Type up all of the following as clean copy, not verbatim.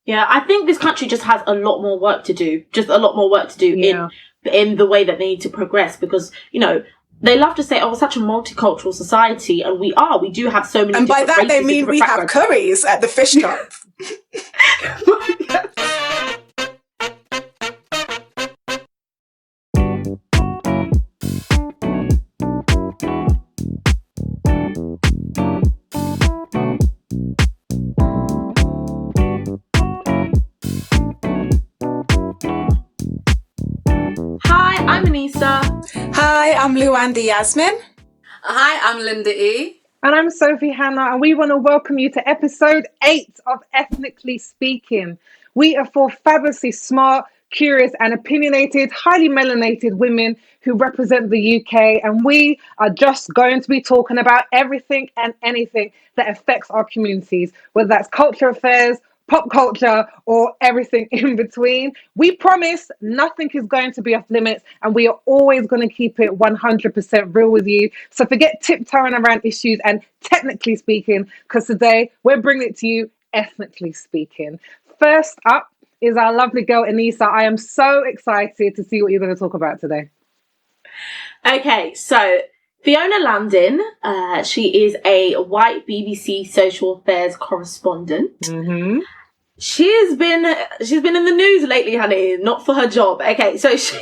Yeah, I think this country just has a lot more work to do. Just a lot more work to do in the way that they need to progress, because, you know, they love to say, oh, we're such a multicultural society, and we do have so many. And by that they mean we have curries at the fish shop. Hi, I'm Anissa. Hi, I'm Luanda Yasmin. Hi, I'm Linda E. And I'm Sophie Hannah, and we want to welcome you to episode 8 of Ethnically Speaking. We are four fabulously smart, curious, and opinionated, highly melanated women who represent the UK, and we are just going to be talking about everything and anything that affects our communities, whether that's culture affairs, pop culture, or everything in between. We promise nothing is going to be off limits, and we are always going to keep it 100% real with you. So forget tiptoeing around issues and technically speaking, because today we're bringing it to you ethnically speaking. First up is our lovely girl Anissa. I am so excited to see what you're going to talk about today. Okay, so Fiona Landon, she is a white BBC social affairs correspondent. Mm-hmm. She's been in the news lately, honey, not for her job. Okay, so she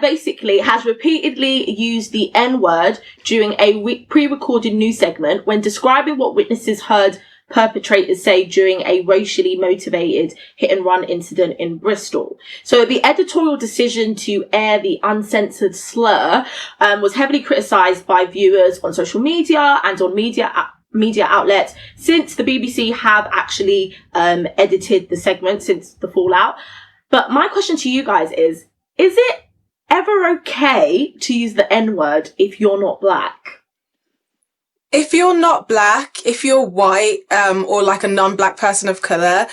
basically has repeatedly used the N-word during a pre-recorded news segment when describing what witnesses heard perpetrators say during a racially motivated hit-and-run incident in Bristol. So the editorial decision to air the uncensored slur was heavily criticised by viewers on social media and on media outlets, since the BBC have actually edited the segment since the fallout. But my question to you guys is it ever okay to use the N-word if you're not black? If you're not black, if you're white, or like a non-black person of colour,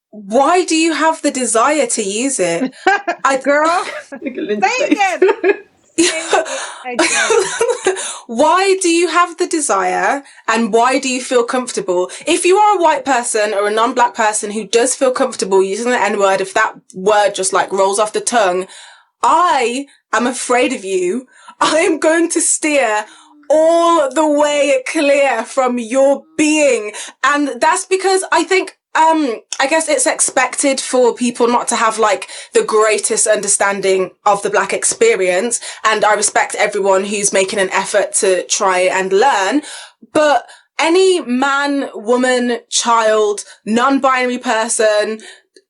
why do you have the desire to use it? Girl, say again. Why do you have the desire, and why do you feel comfortable? If you are a white person or a non-black person who does feel comfortable using the N-word, if that word just like rolls off the tongue, I am afraid of you. I am going to steer all the way clear from your being. And that's because I think, I guess it's expected for people not to have like the greatest understanding of the black experience. And I respect everyone who's making an effort to try and learn. But any man, woman, child, non-binary person,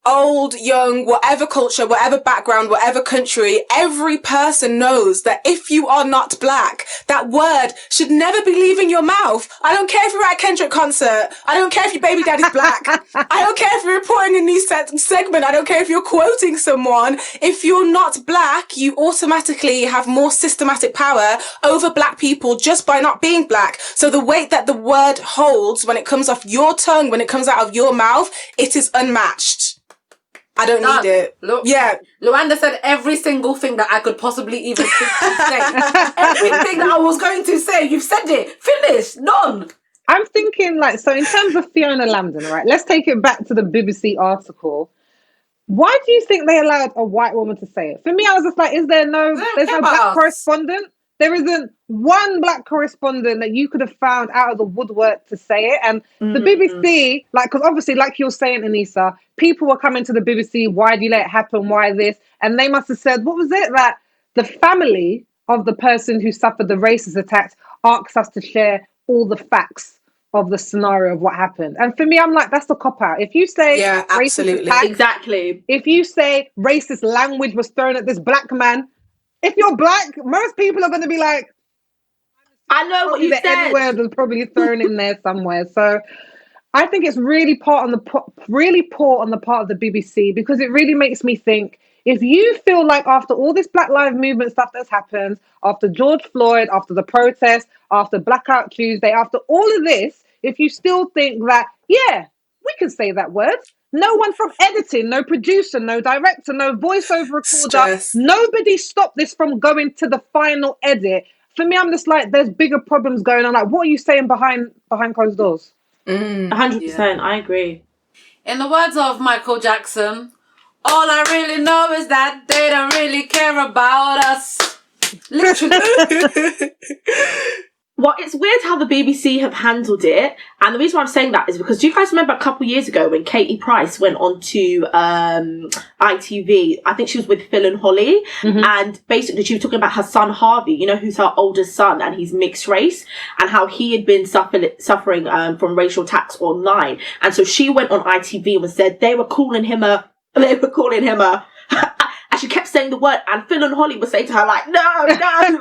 old, young, whatever culture, whatever background, whatever country, every person knows that if you are not black, that word should never be leaving your mouth. I don't care if you're at a Kendrick concert. I don't care if your baby daddy's black. I don't care if you're reporting a news segment. I don't care if you're quoting someone. If you're not black, you automatically have more systematic power over black people just by not being black. So the weight that the word holds when it comes off your tongue, when it comes out of your mouth, it is unmatched. I don't need it. Look, yeah. Luanda said every single thing that I could possibly even think to say. Everything that I was going to say, you've said it. Finish. None. I'm thinking so in terms of Fiona Landon, right? Let's take it back to the BBC article. Why do you think they allowed a white woman to say it? For me, I was just like, there's no black correspondent? There isn't one black correspondent that you could have found out of the woodwork to say it. And the BBC, because obviously, like you're saying, Anissa, people were coming to the BBC, why do you let it happen? Why this? And they must have said, what was it? That the family of the person who suffered the racist attacks asked us to share all the facts of the scenario of what happened. And for me, I'm like, that's a cop-out. If you say racist attacks, exactly. If you say racist language was thrown at this black man, if you're black, most people are going to be like, I know what you said. N-word was probably thrown in there somewhere. So I think it's really poor on the part of the BBC, because it really makes me think, if you feel like after all this Black Lives Movement stuff that's happened, after George Floyd, after the protests, after Blackout Tuesday, after all of this, if you still think that, yeah, we can say that word. No one from editing, no producer, no director, no voiceover recorder, nobody stopped this from going to the final edit. For me, I'm just like, there's bigger problems going on. Like, what are you saying behind closed doors? 100%, I agree. In the words of Michael Jackson, all I really know is that they don't really care about us. Literally. Well, it's weird how the BBC have handled it, and the reason why I'm saying that is because do you guys remember a couple of years ago when Katie Price went on to ITV? I think she was with Phil and Holly, and basically she was talking about her son Harvey, you know, who's her oldest son, and he's mixed race, and how he had been suffering from racial attacks online, and so she went on ITV and said they were calling him a. And she kept saying the word, and Phil and Holly were saying to her, like, no,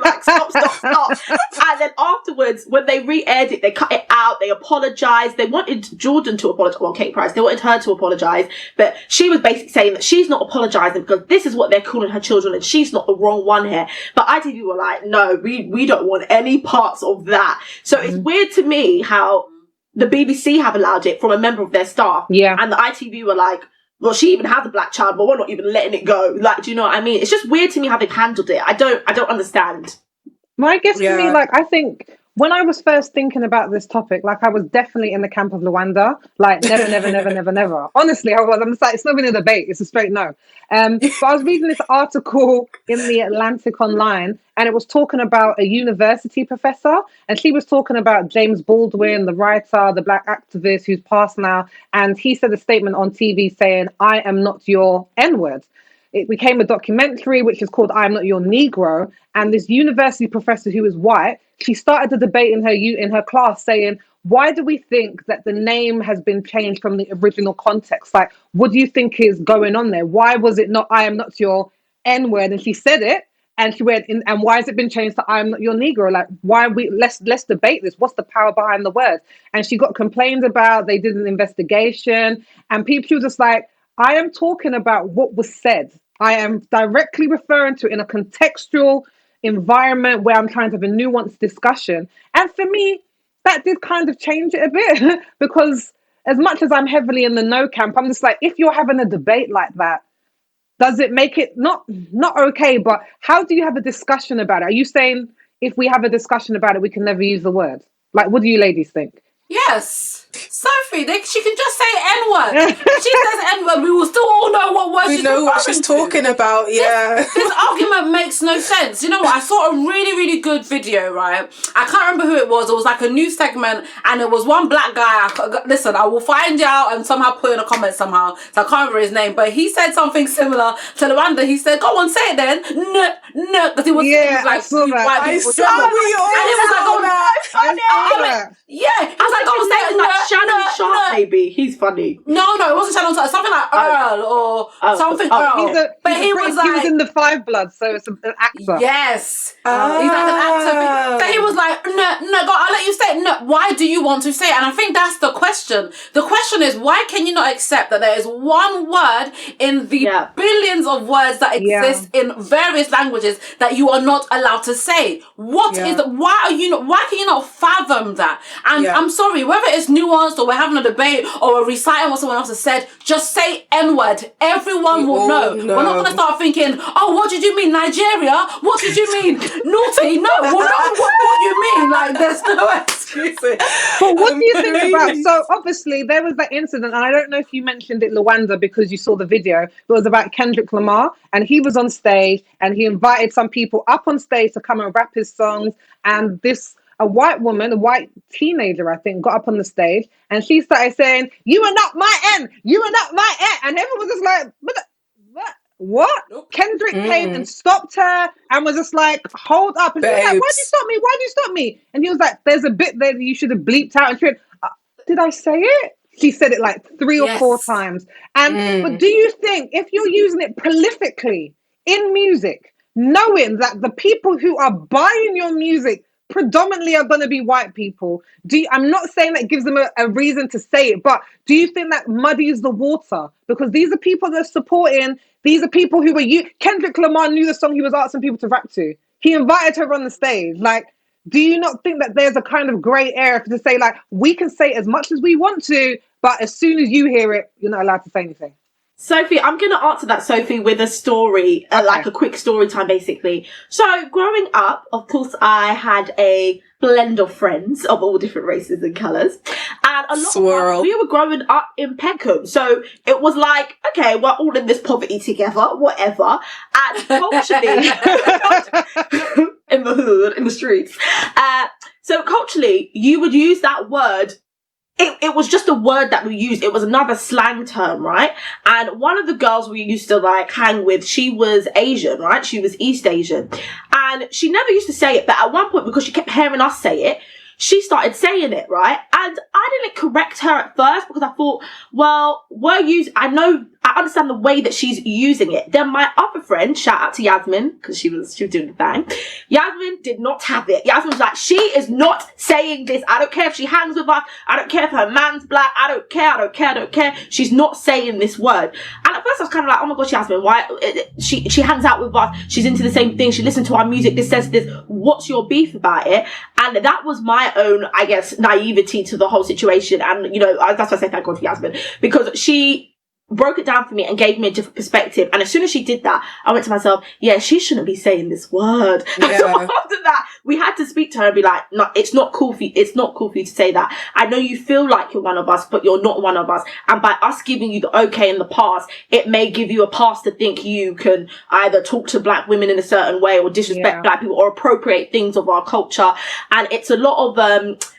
like, stop. And then afterwards, when they re-aired it, they cut it out, they apologised. They wanted Jordan to apologise, well, Kate Price, they wanted her to apologise, but she was basically saying that she's not apologising because this is what they're calling her children and she's not the wrong one here. But ITV were like, no, we don't want any parts of that. So it's weird to me how the BBC have allowed it from a member of their staff. Yeah. And the ITV were like, well, she even has a black child, but we're not even letting it go. Like, do you know what I mean? It's just weird to me how they've handled it. I don't understand. Well, I guess to me, like, I think when I was first thinking about this topic, like, I was definitely in the camp of Luanda. Like, never. Honestly, I was. I'm just like, it's not even a debate. It's a straight no. But I was reading this article in the Atlantic Online, and it was talking about a university professor, and she was talking about James Baldwin, the writer, the black activist who's passed now, and he said a statement on TV saying, "I am not your N-word." It became a documentary which is called I'm Not Your Negro. And this university professor who is white, she started a debate in her class saying, why do we think that the name has been changed from the original context? Like, what do you think is going on there? Why was it not I am not your N-word? And she said it. And she went in, and why has it been changed to I'm not your Negro? Like, why let's debate this. What's the power behind the word? And she got complained about, they did an investigation, and people were just like, I am talking about what was said. I am directly referring to it in a contextual environment where I'm trying to have a nuanced discussion. And for me, that did kind of change it a bit because as much as I'm heavily in the no camp, I'm just like, if you're having a debate like that, does it make it not okay, but how do you have a discussion about it? Are you saying if we have a discussion about it, we can never use the word? Like, what do you ladies think? Yes. Sophie, she can just say N-word. If she says N-word, we will still all know what word she's know what she's talking about, yeah. This argument makes no sense. You know what? I saw a really, really good video, right? I can't remember who it was. It was like a news segment, and it was one black guy. Listen, I will find you out and somehow put in a comment somehow. So I can't remember his name, but he said something similar to Luanda. He said, go on, say it then. No, because he was like, I saw that. white people. I saw Yeah, he was like, go on, say it. Like Shannon Sharp, maybe. He's funny. No, it wasn't Shannon Sharp. Something like Earl or something Earl. He was in the Five Bloods, so it's an actor. Yes. He's like an actor. So he was like, no, God, I'll let you say it. No, why do you want to say it? And I think that's the question. The question is, why can you not accept that there is one word in the billions of words that exist in various languages that you are not allowed to say? What is it? Why can you not fathom that? And I'm sorry, whether it's nuanced or we're having a debate or we're reciting what someone else has said, just say N-word. Everyone will know. We're not going to start thinking, oh, what did you mean, Nigeria? What did you mean, naughty? No, we'll know what you mean. Like, there's no excuses. But what do you think about, so obviously there was that incident, and I don't know if you mentioned it, Luanda, because you saw the video. It was about Kendrick Lamar, and he was on stage, and he invited some people up on stage to come and rap his songs, and a white woman, a white teenager, I think, got up on the stage and she started saying, you are not my N, you are not my N. And everyone was just like, what? Nope. Kendrick came and stopped her and was just like, hold up. And she was like, why'd you stop me? Why'd you stop me? And he was like, there's a bit there that you should have bleeped out. And she went, did I say it? She said it like 3 or 4 times. And but do you think if you're using it prolifically in music, knowing that the people who are buying your music predominantly are going to be white people, I'm not saying that gives them a reason to say it, but do you think that muddies the water? Because these are people that are supporting, these are people who were Kendrick Lamar knew the song he was asking people to rap to. He invited her on the stage. Like, do you not think that there's a kind of grey area to say, like, we can say as much as we want to, but as soon as you hear it, you're not allowed to say anything? Sophie, I'm going to answer that, Sophie, with a story, like a quick story time, basically. So, growing up, of course, I had a blend of friends of all different races and colours. And a lot of us, we were growing up in Peckham. So it was like, okay, we're all in this poverty together, whatever. And culturally, in the hood, in the streets. So culturally, you would use that word. It was just a word that we used. It was another slang term, right? And one of the girls we used to like hang with, she was Asian, right? She was East Asian. And she never used to say it, but at one point, because she kept hearing us say it, she started saying it, right? And I didn't correct her at first because I thought, well, I understand the way that she's using it. Then my other friend, shout out to Yasmin, because she was doing the thing. Yasmin did not have it. Yasmin was like, she is not saying this. I don't care if she hangs with us. I don't care if her man's black. I don't care. She's not saying this word. And at first I was kind of like, oh my gosh, Yasmin, why? She hangs out with us. She's into the same thing. She listens to our music. This says this. What's your beef about it? And that was my own, I guess, naivety to the whole situation. And, that's why I say thank God for Yasmin, because she broke it down for me and gave me a different perspective. And as soon as she did that, I went to myself, yeah, she shouldn't be saying this word. Yeah. So after that, we had to speak to her and be like, no, it's not cool for you. It's not cool for you to say that. I know you feel like you're one of us, but you're not one of us. And by us giving you the okay in the past, it may give you a pass to think you can either talk to black women in a certain way or disrespect black people or appropriate things of our culture. And it's a lot of,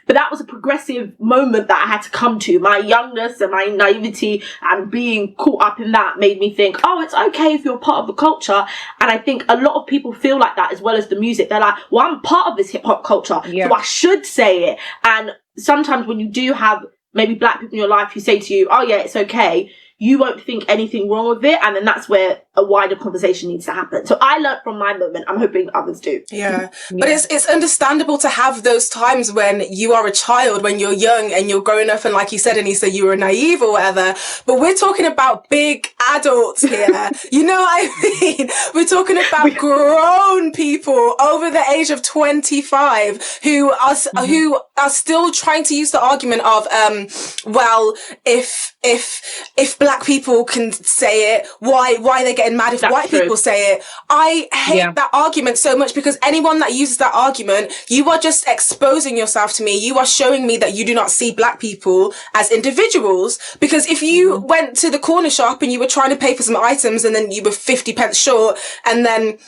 but that was a progressive moment that I had to come to. My youngness and my naivety and being caught up in that made me think, oh, it's okay if you're part of the culture. And I think a lot of people feel like that as well as the music. They're like, well, I'm part of this hip hop culture, so I should say it. And sometimes when you do have maybe black people in your life who say to you, oh yeah, it's okay, you won't think anything wrong with it. And then that's where a wider conversation needs to happen. So I learned from my moment. I'm hoping others do. Yeah. But it's understandable to have those times when you are a child, when you're young and you're growing up, and like you said, Anissa, you were naive or whatever. But we're talking about big adults here. You know what I mean? We're talking about grown people over the age of 25 who are still trying to use the argument of, well, if black people can say it, why they getting mad if that's white people say it? I hate that argument so much, because anyone that uses that argument, you are just exposing yourself to me. You are showing me that you do not see black people as individuals. Because if you went to the corner shop and you were trying to pay for some items and then you were 50 pence short, and then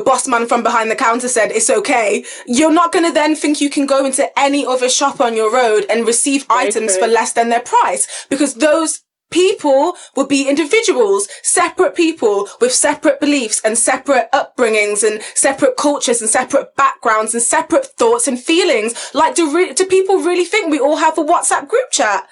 boss man from behind the counter said it's okay, you're not going to then think you can go into any other shop on your road and receive items for less than their price, because those people will be individuals, separate people with separate beliefs and separate upbringings and separate cultures and separate backgrounds and separate thoughts and feelings. Like, do people really think we all have a WhatsApp group chat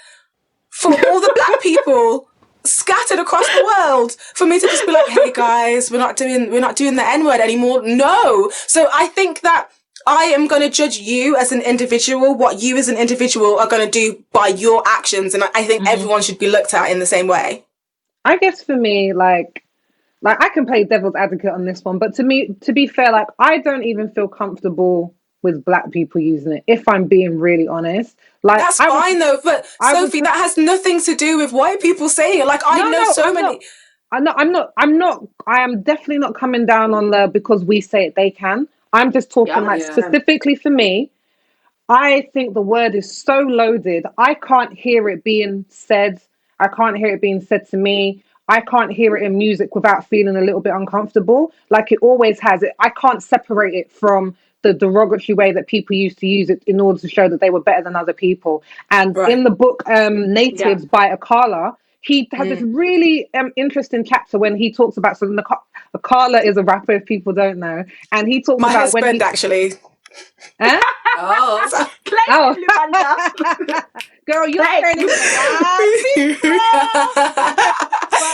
for all the black people scattered across the world, for me to just be like, hey guys, we're not doing the N-word anymore? No. So I think that I am going to judge you as an individual, what you as an individual are going to do by your actions. And I think everyone should be looked at in the same way. I guess for me, like I can play devil's advocate on this one, but to me, to be fair, like I don't even feel comfortable with black people using it, if I'm being really honest. Like, that's fine though, but Sophie, that has nothing to do with white people saying it. Like, I am definitely not coming down on the because we say it, they can. I'm just talking specifically for me. I think the word is so loaded. I can't hear it being said. I can't hear it being said to me. I can't hear it in music without feeling a little bit uncomfortable. Like it always has it. I can't separate it from the derogatory way that people used to use it in order to show that they were better than other people. And in the book Natives by Akala, he has this really interesting chapter when he talks about, so Akala is a rapper, if people don't know, and he talks my about husband, when he actually. Huh? Girl, you're turning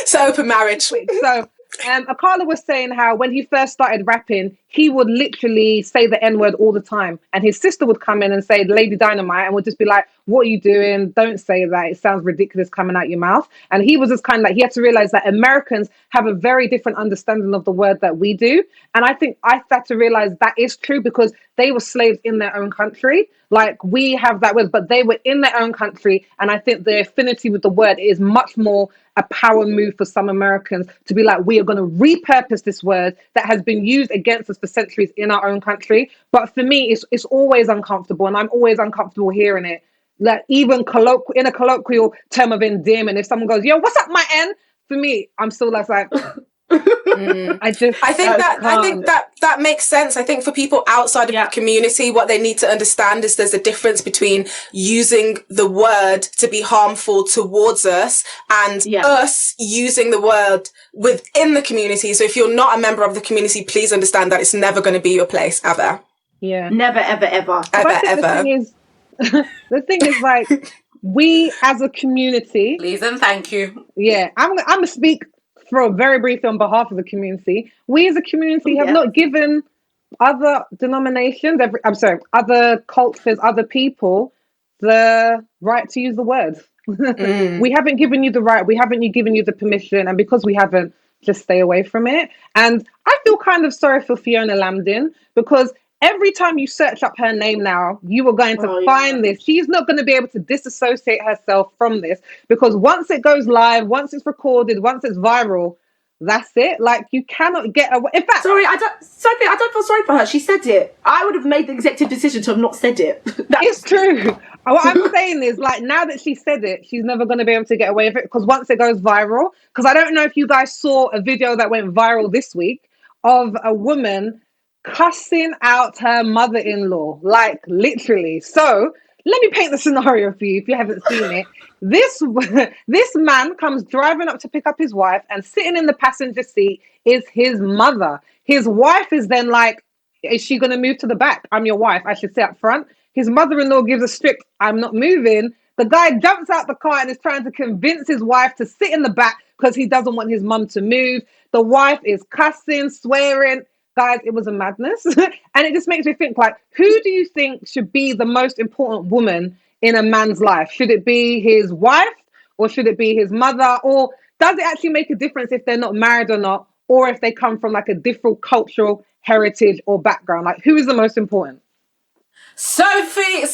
so open marriage. So Akala was saying how when he first started rapping, he would literally say the N-word all the time. And his sister would come in and say, Lady Dynamite, and would just be like, what are you doing? Don't say that. It sounds ridiculous coming out your mouth. And he was just kind of like, he had to realize that Americans have a very different understanding of the word that we do. And I think I had to realize that is true because they were slaves in their own country. Like we have that word, but they were in their own country. And I think the affinity with the word is much more a power move for some Americans to be like, we we are going to repurpose this word that has been used against us for centuries in our own country. But for me, it's always uncomfortable, and I'm always uncomfortable hearing it. Like even in a colloquial term of endearment, if someone goes, "Yo, what's up, my N?" For me, I'm still like I think that makes sense. I think for people outside of the community, what they need to understand is there's a difference between using the word to be harmful towards us and us using the word within the community. So if you're not a member of the community, please understand that it's never going to be your place ever. Yeah. Never, ever, ever. Ever. The thing is like, we as a community. Please and thank you. Yeah. I'm going to speak for very briefly on behalf of the community. We as a community have not given other denominations, other cultures, other people, the right to use the word. We haven't given you the right. We haven't given you the permission. And because we haven't, just stay away from it. And I feel kind of sorry for Fiona Lambdin, because every time you search up her name now, you are going to find this. She's not going to be able to disassociate herself from this, because once it goes live, once it's recorded, once it's viral, that's it. Like, you cannot get away. In fact, Sophie, I don't feel sorry for her. She said it. I would have made the executive decision to have not said it. It's true. What I'm saying is, like, now that she said it, she's never going to be able to get away with it, because once it goes viral, because I don't know if you guys saw a video that went viral this week of a woman cussing out her mother-in-law, like literally. So let me paint the scenario for you if you haven't seen it. This man comes driving up to pick up his wife, and sitting in the passenger seat is his mother. His wife is then like, is she going to move to the back? I'm your wife, I should sit up front. His mother-in-law gives a strict, I'm not moving. The guy jumps out the car and is trying to convince his wife to sit in the back because he doesn't want his mum to move. The wife is cussing, swearing. Guys, it was a madness. And it just makes me think, like, who do you think should be the most important woman in a man's life? Should it be his wife, or should it be his mother? Or does it actually make a difference if they're not married or not, or if they come from like a different cultural heritage or background? Like, who is the most important? Sophie.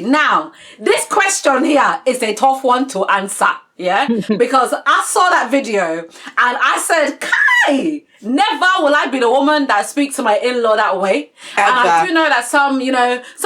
Now, this question here is a tough one to answer, yeah? Because I saw that video and I said, Kai, never will I be the woman that speaks to my in-law that way. Ever. And I do know that some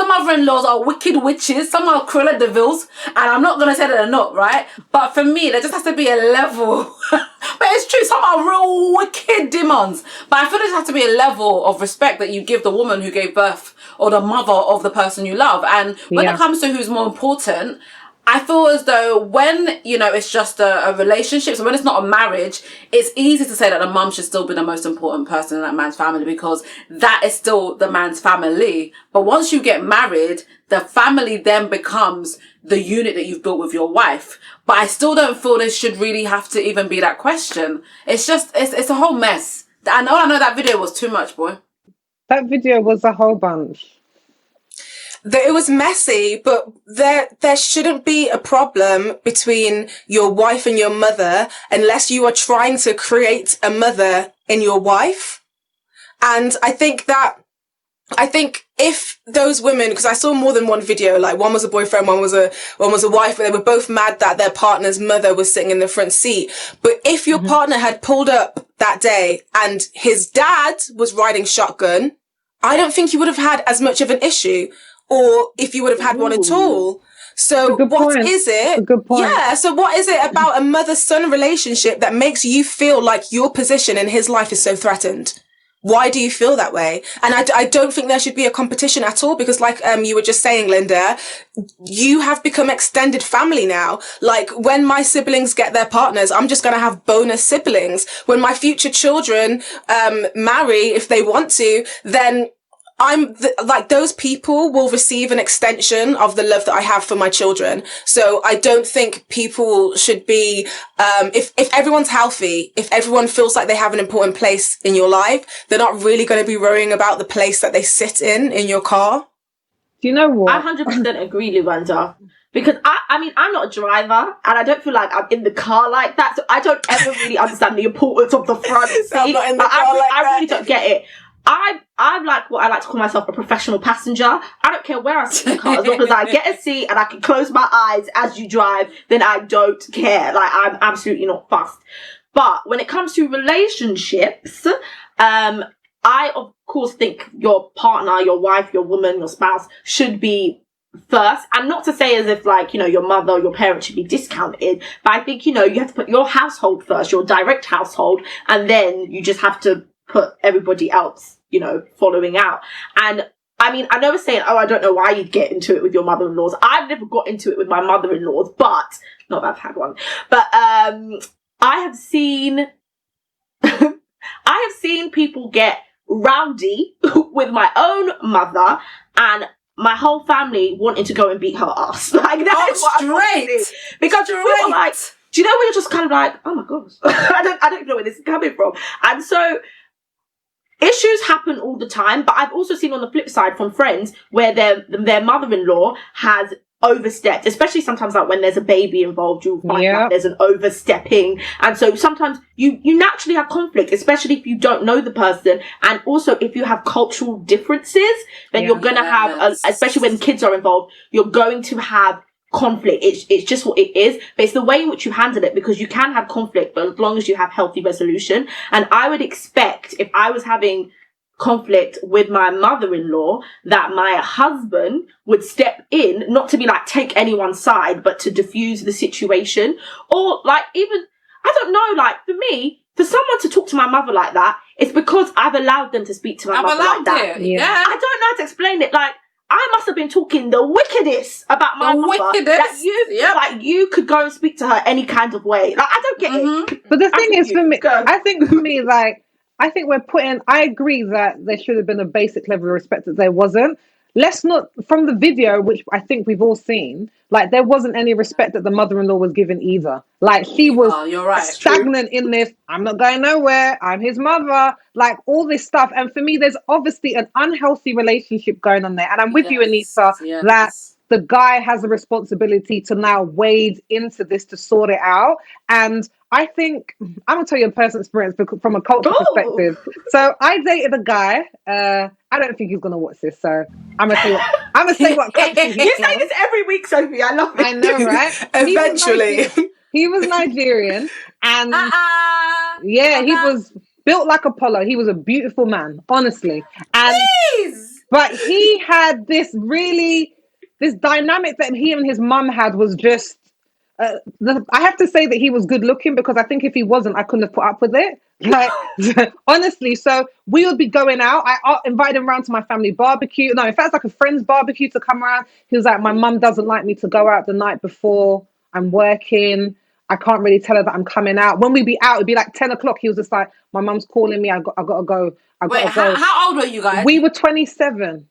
mother-in-laws are wicked witches, some are Cruella de Vils, and I'm not going to say that they're not, right? But for me, there just has to be a level. But it's true, some are real wicked demons. But I feel there has to be a level of respect that you give the woman who gave birth, or the mother of the person you love. And when it comes to who's more important, I feel as though when, it's just a relationship, so when it's not a marriage, it's easy to say that the mum should still be the most important person in that man's family, because that is still the man's family. But once you get married, the family then becomes the unit that you've built with your wife. But I still don't feel there should really have to even be that question. It's just, it's a whole mess. And all I know, that video was too much, boy. That video was a whole bunch. It was messy, but there shouldn't be a problem between your wife and your mother unless you are trying to create a mother in your wife. And I think if those women, because I saw more than one video, like one was a boyfriend, one was a wife, but they were both mad that their partner's mother was sitting in the front seat. But if your partner had pulled up that day and his dad was riding shotgun, I don't think you would have had as much of an issue, or if you would have had one at all. So what is it? Yeah. So what is it about a mother-son relationship that makes you feel like your position in his life is so threatened? Why do you feel that way? And I don't think there should be a competition at all, because like you were just saying, Linda, you have become extended family now. Like, when my siblings get their partners, I'm just going to have bonus siblings. When my future children marry, if they want to, then those people will receive an extension of the love that I have for my children. So I don't think people should be, if everyone's healthy, if everyone feels like they have an important place in your life, they're not really going to be worrying about the place that they sit in your car. Do you know what? I 100% agree, Luanda. Because I mean, I'm not a driver, and I don't feel like I'm in the car like that. So I don't ever really understand the importance of the front seat. I'm not in the car I really don't get it. I'm like what I like to call myself, a professional passenger. I don't care where I sit in the car, as long as I get a seat and I can close my eyes as you drive, then I don't care. Like, I'm absolutely not fussed. But when it comes to relationships, I of course think your partner, your wife, your woman, your spouse should be first, and not to say as if like, you know, your mother or your parents should be discounted, but I think, you know, you have to put your household first, your direct household, and then you just have to put everybody else, you know, following out. And I mean, I never saying, oh, I don't know why you'd get into it with your mother-in-laws. I've never got into it with my mother-in-laws, but not that I've had one, but I have seen people get rowdy with my own mother and my whole family wanting to go and beat her ass. Like, that is what I'm saying. Because we were like, do you know when you're just kind of like, oh my gosh, I don't even know where this is coming from. And so issues happen all the time, but I've also seen on the flip side from friends where their mother-in-law has overstepped, especially sometimes like when there's a baby involved, you'll find that there's an overstepping, and so sometimes you naturally have conflict, especially if you don't know the person, and also if you have cultural differences, then you're gonna have especially when kids are involved, you're going to have conflict. It's just what it is, but it's the way in which you handle it, because you can have conflict, but as long as you have healthy resolution. And I would expect, if I was having conflict with my mother-in-law, that my husband would step in, not to be like take anyone's side, but to diffuse the situation. Or like, even, I don't know, like for me, for someone to talk to my mother like that, it's because I've allowed them to speak to my mother like that. I don't know how to explain it. Like, I must have been talking the wickedest about my mother, that like you could go and speak to her any kind of way. Like, I don't get it. But the thing is, for me, I think for me, like, I think I agree that there should have been a basic level of respect, that there wasn't. Let's not, from the video, which I think we've all seen, like, there wasn't any respect that the mother-in-law was given either. Like, she was stagnant in this, I'm not going nowhere, I'm his mother, like, all this stuff. And for me, there's obviously an unhealthy relationship going on there. And I'm with you, Anita, that the guy has a responsibility to now wade into this to sort it out. And I think, I'm going to tell you a personal experience from a cultural perspective. So I dated a guy, I don't think he's going to watch this, so I'm going to say what country he's You say this every week, Sophie, I love it. I know, right? Eventually. He was Nigerian, and he was built like Apollo. He was a beautiful man, honestly. And but he had this dynamic that he and his mum had was just, I have to say that he was good looking, because I think if he wasn't, I couldn't have put up with it. Like, honestly. So we would be going out. I invited him around to my family barbecue. No, in fact, it's like a friend's barbecue to come around. He was like, my mum doesn't like me to go out the night before. I'm working. I can't really tell her that I'm coming out. When we'd be out, it'd be like 10 o'clock. He was just like, my mum's calling me. I got to go. Wait, how old were you guys? We were 27.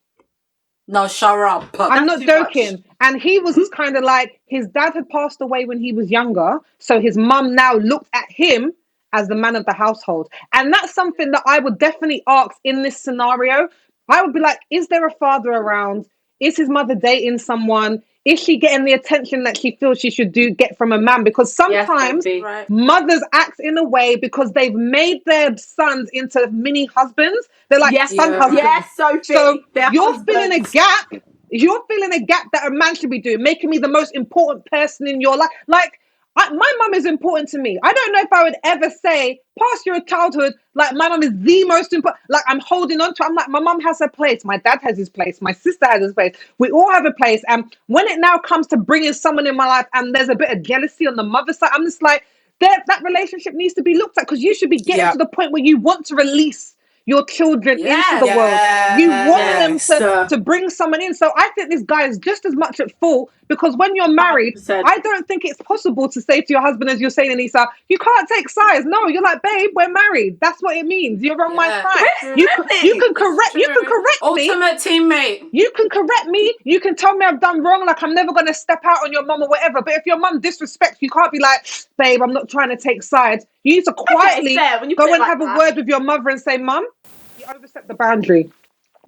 No, shut up. I'm not joking. And he was kind of like, his dad had passed away when he was younger. So his mum now looked at him as the man of the household. And that's something that I would definitely ask in this scenario. I would be like, is there a father around? Is his mother dating someone? Is she getting the attention that she feels she should get from a man? Because sometimes mothers act in a way because they've made their sons into mini husbands. They're like son husbands. Yes, Sophie. So you're filling a gap. You're filling a gap that a man should be doing, making me the most important person in your life. Like, my mum is important to me. I don't know if I would ever say, past your childhood, like, my mum is the most important. Like, I'm holding on to. I'm like, my mum has her place. My dad has his place. My sister has his place. We all have a place. And when it now comes to bringing someone in my life, and there's a bit of jealousy on the mother's side, I'm just like, that relationship needs to be looked at, because you should be getting to the point where you want to release your children into the world. You want them to bring someone in. So I think this guy is just as much at fault, because when you're married, 100%. I don't think it's possible to say to your husband, as you're saying, Anissa, you can't take sides. No, you're like, babe, we're married. That's what it means. You're on my side. You can correct me. Ultimate teammate. You can correct me. You can tell me I've done wrong. Like, I'm never going to step out on your mum or whatever. But if your mum disrespects you, can't be like, babe, I'm not trying to take sides. You need to quietly go and have a word with your mother and say, mum, you overstepped the boundary.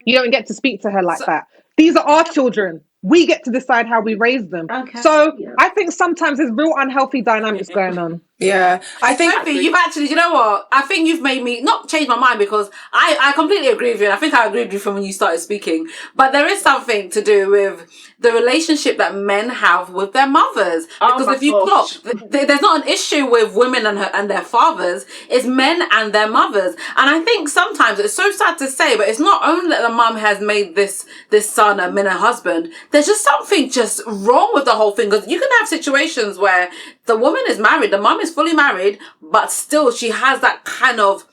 You don't get to speak to her like that. These are our children. We get to decide how we raise them. Okay. So I think sometimes there's real unhealthy dynamics going on. Yeah, I think Sophie, you've actually, you know what? I think you've made me not change my mind, because I completely agree with you. And I think I agreed with you from when you started speaking. But there is something to do with the relationship that men have with their mothers. Because if you clock, there's not an issue with women and their fathers. It's men and their mothers. And I think sometimes it's so sad to say, but it's not only that the mum has made this son a minor husband. There's just something just wrong with the whole thing. Because you can have situations where the woman is married, the mum is fully married, but still she has that kind of,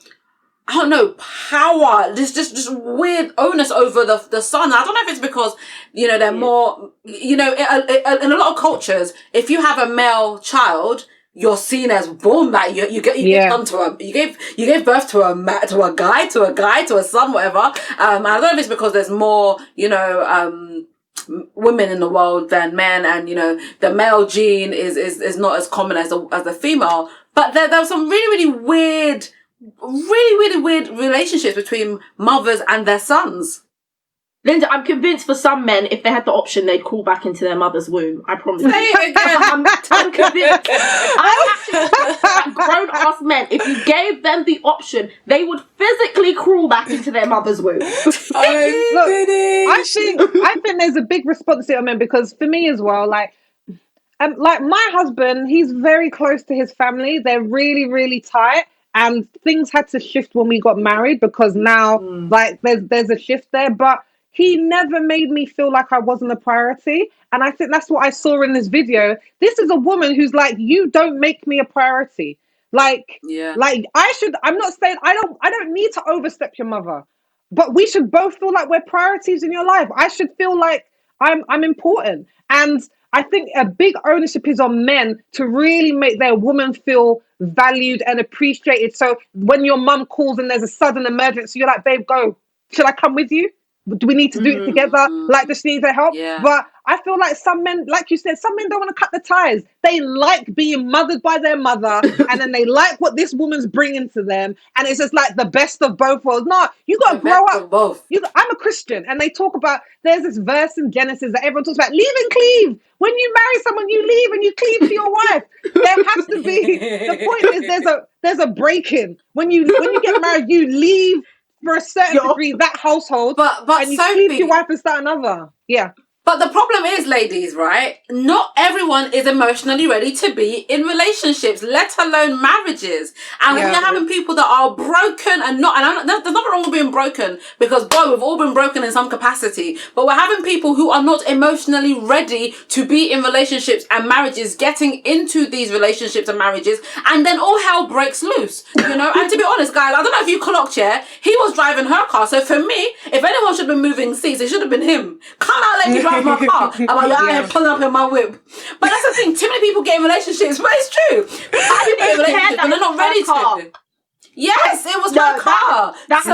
I don't know, power, just weird onus over the son. I don't know if it's because, you know, they're more, you know, in a lot of cultures, if you have a male child, you're seen as boom, like you gave birth to a guy, to a son, whatever. I don't know if it's because there's more, you know, women in the world than men, and you know the male gene is not as common as the female. But there were some really weird relationships between mothers and their sons. Linda, I'm convinced for some men, if they had the option, they'd crawl back into their mother's womb. I promise. Say it again. I'm convinced. Grown-ass men, if you gave them the option, they would physically crawl back into their mother's womb. Look, I think there's a big responsibility on men, because for me as well, like my husband, he's very close to his family. They're really tight. And things had to shift when we got married, because now like there's a shift there. But he never made me feel like I wasn't a priority. And I think that's what I saw in this video. This is a woman who's like, you don't make me a priority. Like, like I'm not saying I don't need to overstep your mother, but we should both feel like we're priorities in your life. I should feel like I'm important. And I think a big ownership is on men to really make their woman feel valued and appreciated. So when your mum calls and there's a sudden emergency, you're like, babe, go. Should I come with you? Do we need to do it together? Like, does she need help? Yeah. But I feel like some men, like you said, some men don't want to cut the ties. They like being mothered by their mother, and then they like what this woman's bringing to them. And it's just like the best of both worlds. No, you got to grow up. Both. I'm a Christian, and they talk about, there's this verse in Genesis that everyone talks about, leave and cleave. When you marry someone, you leave and you cleave to your wife. There has to be, the point is there's a break-in. When you get married, you leave for a certain degree that household, but and you Sophie, keep your wife and start another. Yeah. But the problem is, ladies, right? Not everyone is emotionally ready to be in relationships, let alone marriages. And we're having people that are broken and there's nothing wrong with being broken, because boy, we've all been broken in some capacity. But we're having people who are not emotionally ready to be in relationships and marriages, getting into these relationships and marriages, and then all hell breaks loose, you know? And to be honest, guys, I don't know if you clocked, he was driving her car. So for me, if anyone should have been moving seats, it should have been him. Come out, let me drive my car. I'm like, pulling up in my whip. But that's the thing, too many people get in relationships, but it's true. People get in relationships and they're not ready to. Yes, it was my car. That's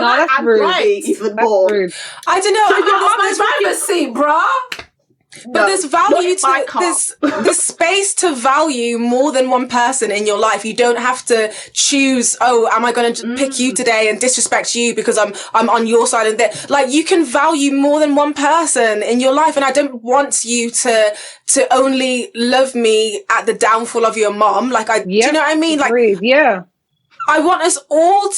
rude. Right. Even more. Rude. I don't know. So you're my driver's seat, bruh. But there's value to there's space to value more than one person in your life. You don't have to choose, am I going to pick you today and disrespect you because I'm on your side, and that, like, you can value more than one person in your life. And I don't want you to only love me at the downfall of your mom. Like, do you know what I mean? Agreed. Like, yeah. I want us all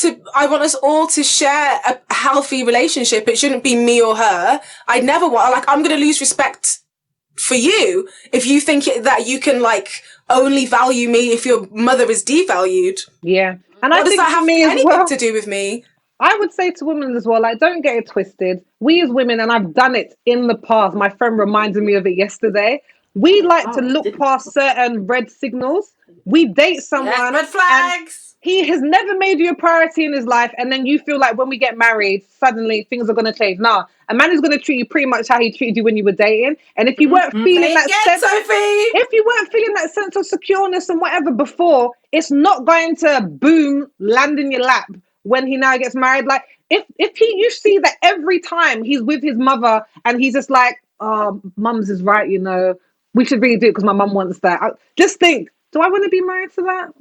to share a healthy relationship. It shouldn't be me or her. I never want, like, I'm going to lose respect for you if you think that you can, like, only value me if your mother is devalued. Yeah. And what I does think that have anything to do with me? I would say to women as well, like, don't get it twisted. We as women, and I've done it in the past, my friend reminded me of it yesterday, we like to look past certain red signals. We date someone. Yes, red flags. He has never made you a priority in his life, and then you feel like when we get married, suddenly things are going to change. No, a man is going to treat you pretty much how he treated you when you were dating. And if you weren't feeling that sense of secureness and whatever before, it's not going to land in your lap when he now gets married. Like, if you see that every time he's with his mother and he's just like, oh, mum's is right, you know, we should really do it because my mum wants that. Just think, do I want to be married to that?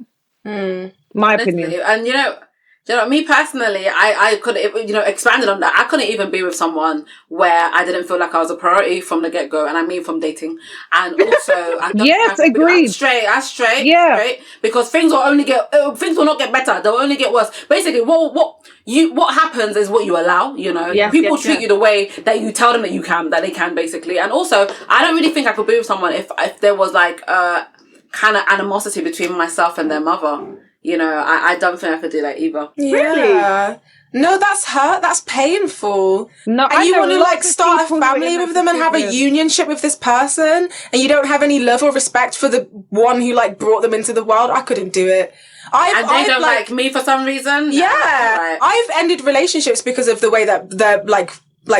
My opinion. And you know, You know, me personally, I could, expanded on that. I couldn't even be with someone where I didn't feel like I was a priority from the get-go, and I mean from dating. And also, I don't Yes, think I could be agreed. Yeah. straight, because things will not get better. They'll only get worse. Basically, what happens is what you allow, People treat you the way that you tell them that they can, basically. And also, I don't really think I could be with someone if there was like kind of animosity between myself and their mother. I don't think I could do that either. Yeah. Really? No, that's hurt. That's painful. No, and you want to lots of start a people who are family in with that them and have a situation. unionship with this person, and you don't have any love or respect for the one who brought them into the world. I couldn't do it. And they don't like me for some reason. Yeah, Right. I've ended relationships because of the way that their like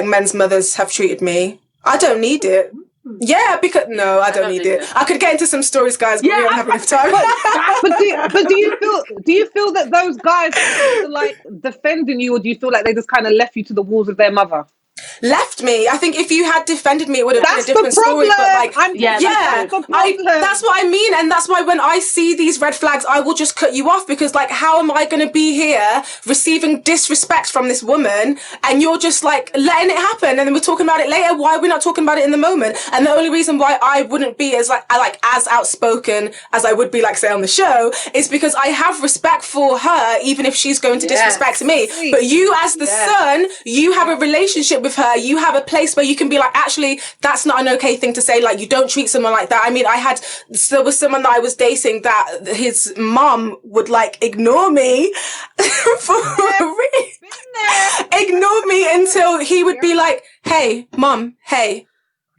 men's mothers have treated me. I don't need it. Yeah, because no, I don't need it. I could get into some stories, guys, but we don't have enough time. But do you feel that those guys are like defending you, or do you feel like they just kind of left you to the walls of their mother? Left me. I think if you had defended me, it would have been a That's different the problem. story. But That's the problem. that's what I mean, and that's why when I see these red flags, I will just cut you off, because how am I going to be here receiving disrespect from this woman, and you're just letting it happen, and then we're talking about it later? Why are we not talking about it in the moment? And the only reason why I wouldn't be as as outspoken as I would be say on the show is because I have respect for her, even if she's going to disrespect me. But you, as the son, you have a relationship with her. You have a place where you can be actually, that's not an okay thing to say. You don't treat someone like that. I mean, there was someone that I was dating that his mom would ignore me ignore me until he would be hey, mom, hey,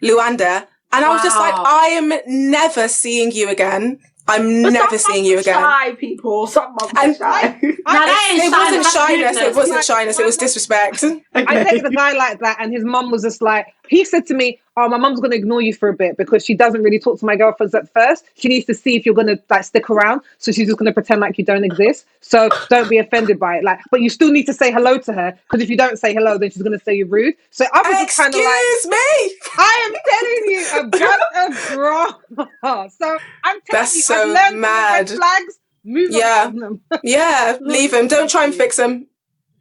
Luanda. And I was just I am never seeing you again. I'm never seeing you again. Shy people, some of them shy. It wasn't shyness. It wasn't shyness. It was disrespect. I dated a guy like that, and his mum was just he said to me, "Oh, my mum's going to ignore you for a bit because she doesn't really talk to my girlfriends at first. She needs to see if you're going to stick around. So she's just going to pretend like you don't exist. So don't be offended by it. But you still need to say hello to her, because if you don't say hello, then she's going to say you're rude." So I was just kind of Excuse me. I am telling you, a bunch of drama. So I'm telling That's you, so I've learned mad. from the red flags. Move on from them. Yeah, leave him. Don't try and fix him.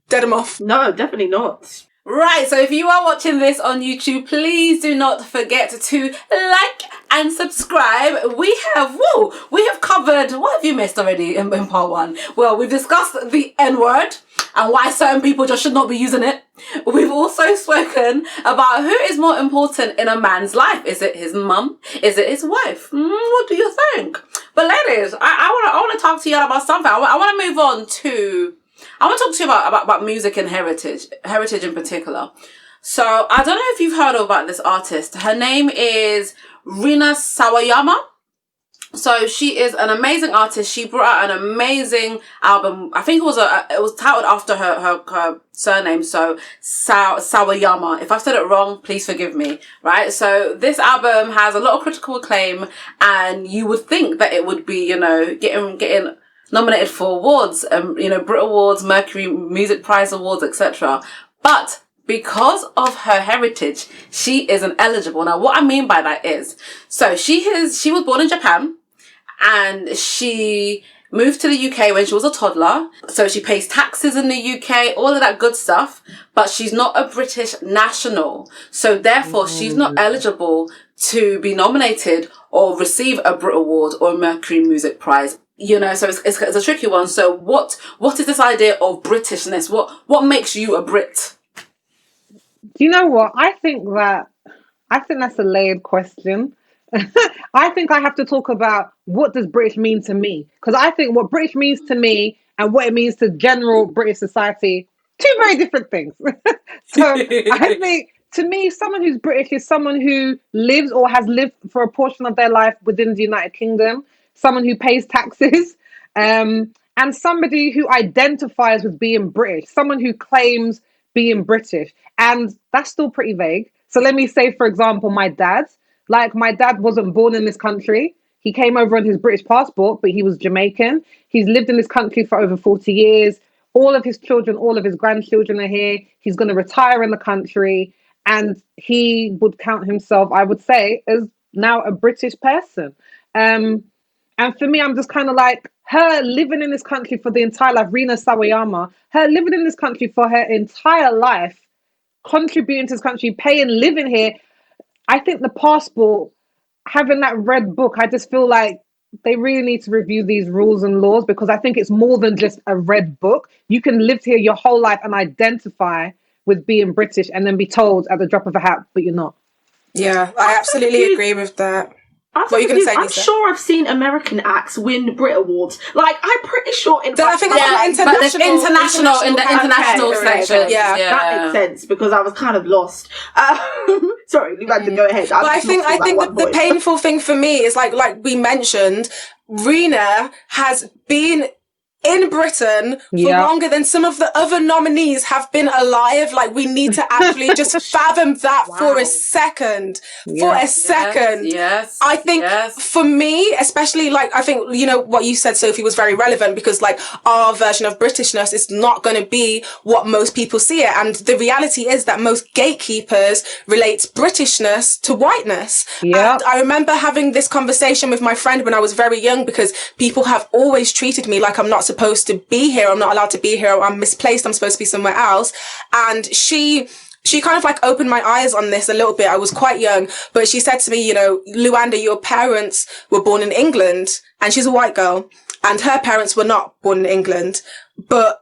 Dead him off. No, definitely not. Right, so if you are watching this on YouTube, please do not forget to like and subscribe. We have covered, what have you missed already in part one? Well, we've discussed the N-word and why certain people just should not be using it. We've also spoken about who is more important in a man's life. Is it his mum? Is it his wife? What do you think? But ladies, I want to talk to you about something. I want to move on to... I want to talk to you about music and heritage in particular. So I don't know if you've heard about this artist. Her name is Rina Sawayama. So she is an amazing artist. She brought out an amazing album. I think it was titled after her surname. So Sawayama. If I've said it wrong, please forgive me. Right. So this album has a lot of critical acclaim, and you would think that it would be, getting nominated for awards, Brit Awards, Mercury Music Prize Awards, etc. But because of her heritage, she isn't eligible. Now, what I mean by that is, so she was born in Japan, and she moved to the UK when she was a toddler. So she pays taxes in the UK, all of that good stuff, but she's not a British national. So therefore, she's not eligible to be nominated or receive a Brit Award or a Mercury Music Prize. So it's a tricky one. So what is this idea of Britishness? What makes you a Brit? Do you know what? I think that's a layered question. I think I have to talk about what does British mean to me, because I think what British means to me and what it means to general British society, two very different things. So I think, to me, someone who's British is someone who lives or has lived for a portion of their life within the United Kingdom, someone who pays taxes, and somebody who identifies with being British, someone who claims being British. And that's still pretty vague. So let me say, for example, my dad. My dad wasn't born in this country. He came over on his British passport, but he was Jamaican. He's lived in this country for over 40 years. All of his children, all of his grandchildren are here. He's going to retire in the country. And he would count himself, I would say, as now a British person. And for me, I'm just kind of her living in this country for the entire life, Rina Sawayama, her living in this country for her entire life, contributing to this country, paying, living here. I think the passport, having that red book, I just feel like they really need to review these rules and laws, because I think it's more than just a red book. You can live here your whole life and identify with being British and then be told at the drop of a hat, but you're not. Yeah, I absolutely agree with that. What are you going to say, I'm Lisa? sure I've seen American acts win Brit Awards. Like, I'm pretty sure in I think that's international in the international okay, section. Yeah. That makes sense, because I was kind of lost. Sorry, you had to go ahead. But I think the painful thing for me is like we mentioned, Rina has been in Britain for longer than some of the other nominees have been alive. Like, we need to actually just fathom that for a second. For a second. Yes. I think for me, especially, like, I think, you know, what you said, Sophie, was very relevant, because like our version of Britishness is not going to be what most people see it. And the reality is that most gatekeepers relate Britishness to whiteness. Yeah. And I remember having this conversation with my friend when I was very young, because people have always treated me like I'm not supposed to be here, I'm not allowed to be here, I'm misplaced, I'm supposed to be somewhere else. And she kind of like opened my eyes on this a little bit. I was quite young, but she said to me, you know, Luanda, your parents were born in England, and she's a white girl, and her parents were not born in England, but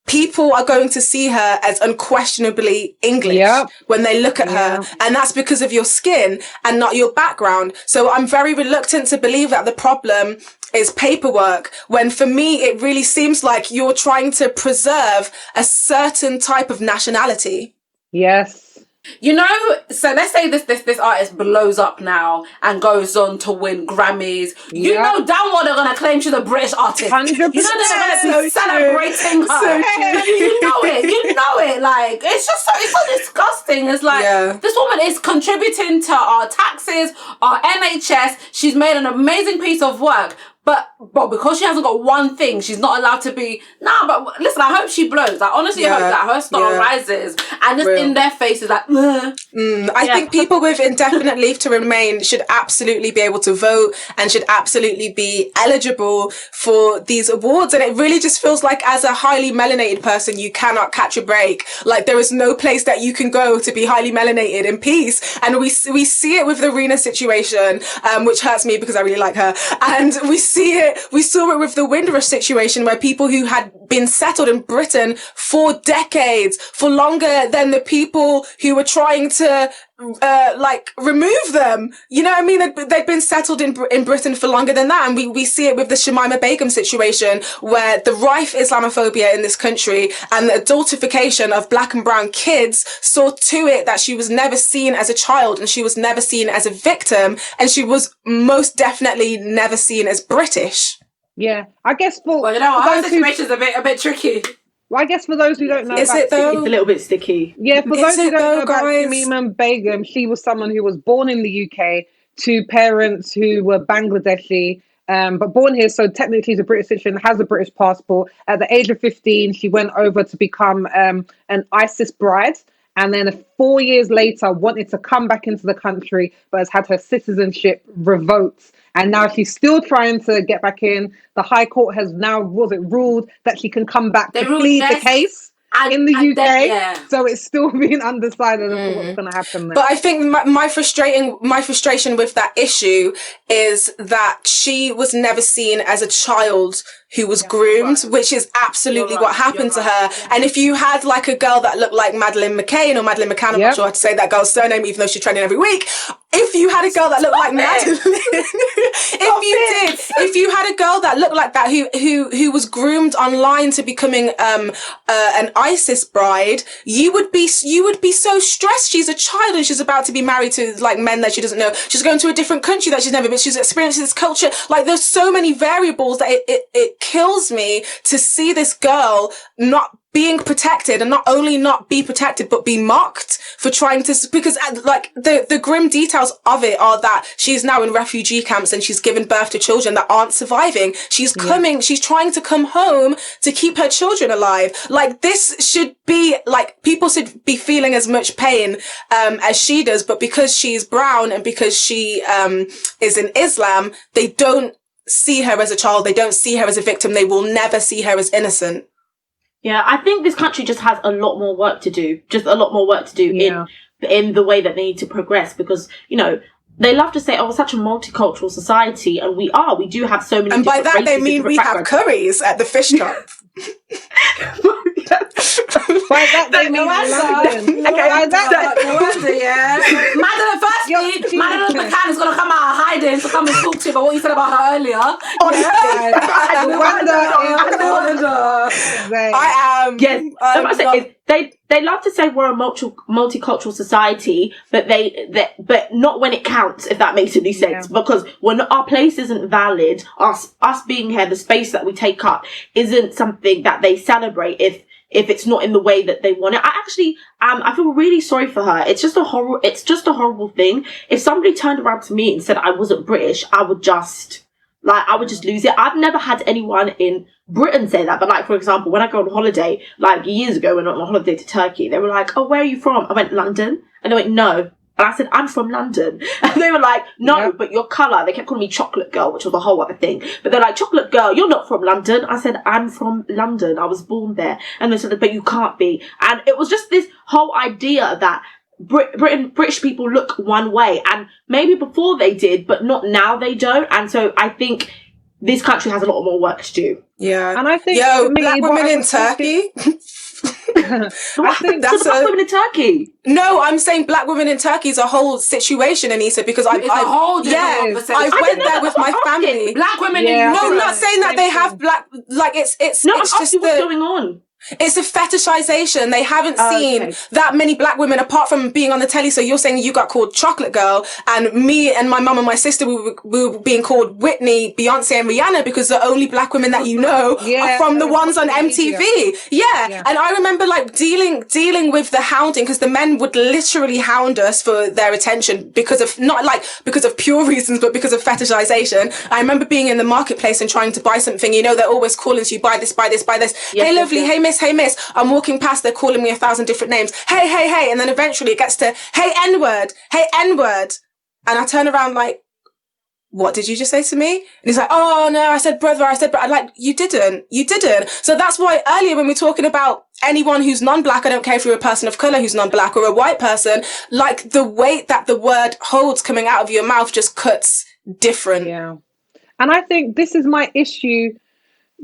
people are going to see her as unquestionably English when they look at her. And that's because of your skin and not your background. So I'm very reluctant to believe that the problem is paperwork, when for me, it really seems like you're trying to preserve a certain type of nationality. Yes. You know, so let's say this artist blows up now and goes on to win Grammys. You know damn well they're gonna claim she's a British artist. 100%. You know they're gonna be celebrating her. You know it. Like, it's just it's so disgusting. It's like, this woman is contributing to our taxes, our NHS. She's made an amazing piece of work. But because she hasn't got one thing, she's not allowed to be. Nah, but listen, I hope she blows. I honestly hope that her star rises, and just in their faces, like. I think people with indefinite leave to remain should absolutely be able to vote and should absolutely be eligible for these awards. And it really just feels like, as a highly melanated person, you cannot catch a break. Like, there is no place that you can go to be highly melanated in peace. And we see it with the Rina situation, which hurts me because I really like her. And we saw it with the Windrush situation, where people who had been settled in Britain for decades, for longer than the people who were trying to remove them. You know what I mean? They've been settled in Britain for longer than that. And we see it with the Shamima Begum situation, where the rife Islamophobia in this country and the adultification of black and brown kids saw to it that she was never seen as a child, and she was never seen as a victim, and she was most definitely never seen as British. Yeah, I guess our situation's a bit tricky. Well, I guess for those who don't know, is it though? It's a little bit sticky. Yeah, for those who don't know about Shamima Begum, she was someone who was born in the UK to parents who were Bangladeshi, but born here, so technically she's a British citizen, has a British passport. At the age of 15, she went over to become an ISIS bride, and then 4 years later wanted to come back into the country, but has had her citizenship revoked. And now she's still trying to get back in. The High Court has now, ruled that she can come back to plead the case in the UK. So it's still being undecided as to what's going to happen there. But I think my frustration with that issue is that she was never seen as a child who was groomed, which is absolutely what happened to her. And if you had like a girl that looked like Madeleine McCann or Madeleine McCann, I'm not sure how to say that girl's surname, even though she's training every week. If you had a girl that looked like Madeleine, if you had a girl that looked like that, who was groomed online to becoming an ISIS bride, you would be so stressed. She's a child and she's about to be married to like men that she doesn't know. She's going to a different country that she's never been. She's experiencing this culture. Like, there's so many variables that it kills me to see this girl not being protected, and not only not be protected, but be mocked for trying to, because like the grim details of it are that she's now in refugee camps and she's given birth to children that aren't surviving. She's trying to come home to keep her children alive. Like, this should be like, people should be feeling as much pain as she does, but because she's brown and because she is in Islam, they don't see her as a child. They don't see her as a victim. They will never see her as innocent. Yeah, I think this country just has a lot more work to do. Just a lot more work to do in the way that they need to progress, because, you know, they love to say, oh, we're such a multicultural society, and we do have so many. And by that they mean we have curries at the fish cup. By that they mean London. Madeleine McCann is gonna come out of hiding to come and talk to you about what you said about her earlier. I am. Yes, they love to say we're a multicultural society, but but not when it counts, if that makes any sense. Yeah. Because when our place isn't valid, us being here, the space that we take up isn't something that they celebrate if it's not in the way that they want it. I feel really sorry for her. It's just a horrible thing. If somebody turned around to me and said I wasn't British, I would just lose it. I've never had anyone in Britain say that, but like, for example, when I go on holiday, like years ago, when I went on holiday to Turkey, they were like, oh, where are you from? I went, London. And they went, no. And I said, I'm from London. And they were like, no, but your colour. They kept calling me chocolate girl, which was a whole other thing. But they're like, chocolate girl, you're not from London. I said, I'm from London. I was born there. And they said, but you can't be. And it was just this whole idea that British people look one way. And maybe before they did, but not now they don't. And so I think this country has a lot more work to do. Yeah. And I think black women in Turkey. I think that's black women in Turkey. No, I'm saying black women in Turkey is a whole situation, Anissa, because I went there with my family. Black women not saying that they have black, like it's just what's going on. It's a fetishization. They haven't seen that many black women apart from being on the telly. So you're saying you got called chocolate girl, and me and my mum and my sister, we were being called Whitney, Beyonce and Rihanna because the only black women that you know are from the ones on MTV. Yeah. And I remember like dealing with the hounding, because the men would literally hound us for their attention because of, not like because of pure reasons, but because of fetishization. I remember being in the marketplace and trying to buy something. You know, they're always calling to you, buy this, buy this, buy this. Hey, lovely. Hey miss, I'm walking past, they're calling me 1,000 different names. Hey, and then eventually it gets to, hey N-word. And I turn around like, what did you just say to me? And he's like, oh no, I said brother. I'm like, you didn't. So that's why earlier when we're talking about anyone who's non-black, I don't care if you're a person of colour who's non-black or a white person, like the weight that the word holds coming out of your mouth just cuts different. Yeah. And I think this is my issue.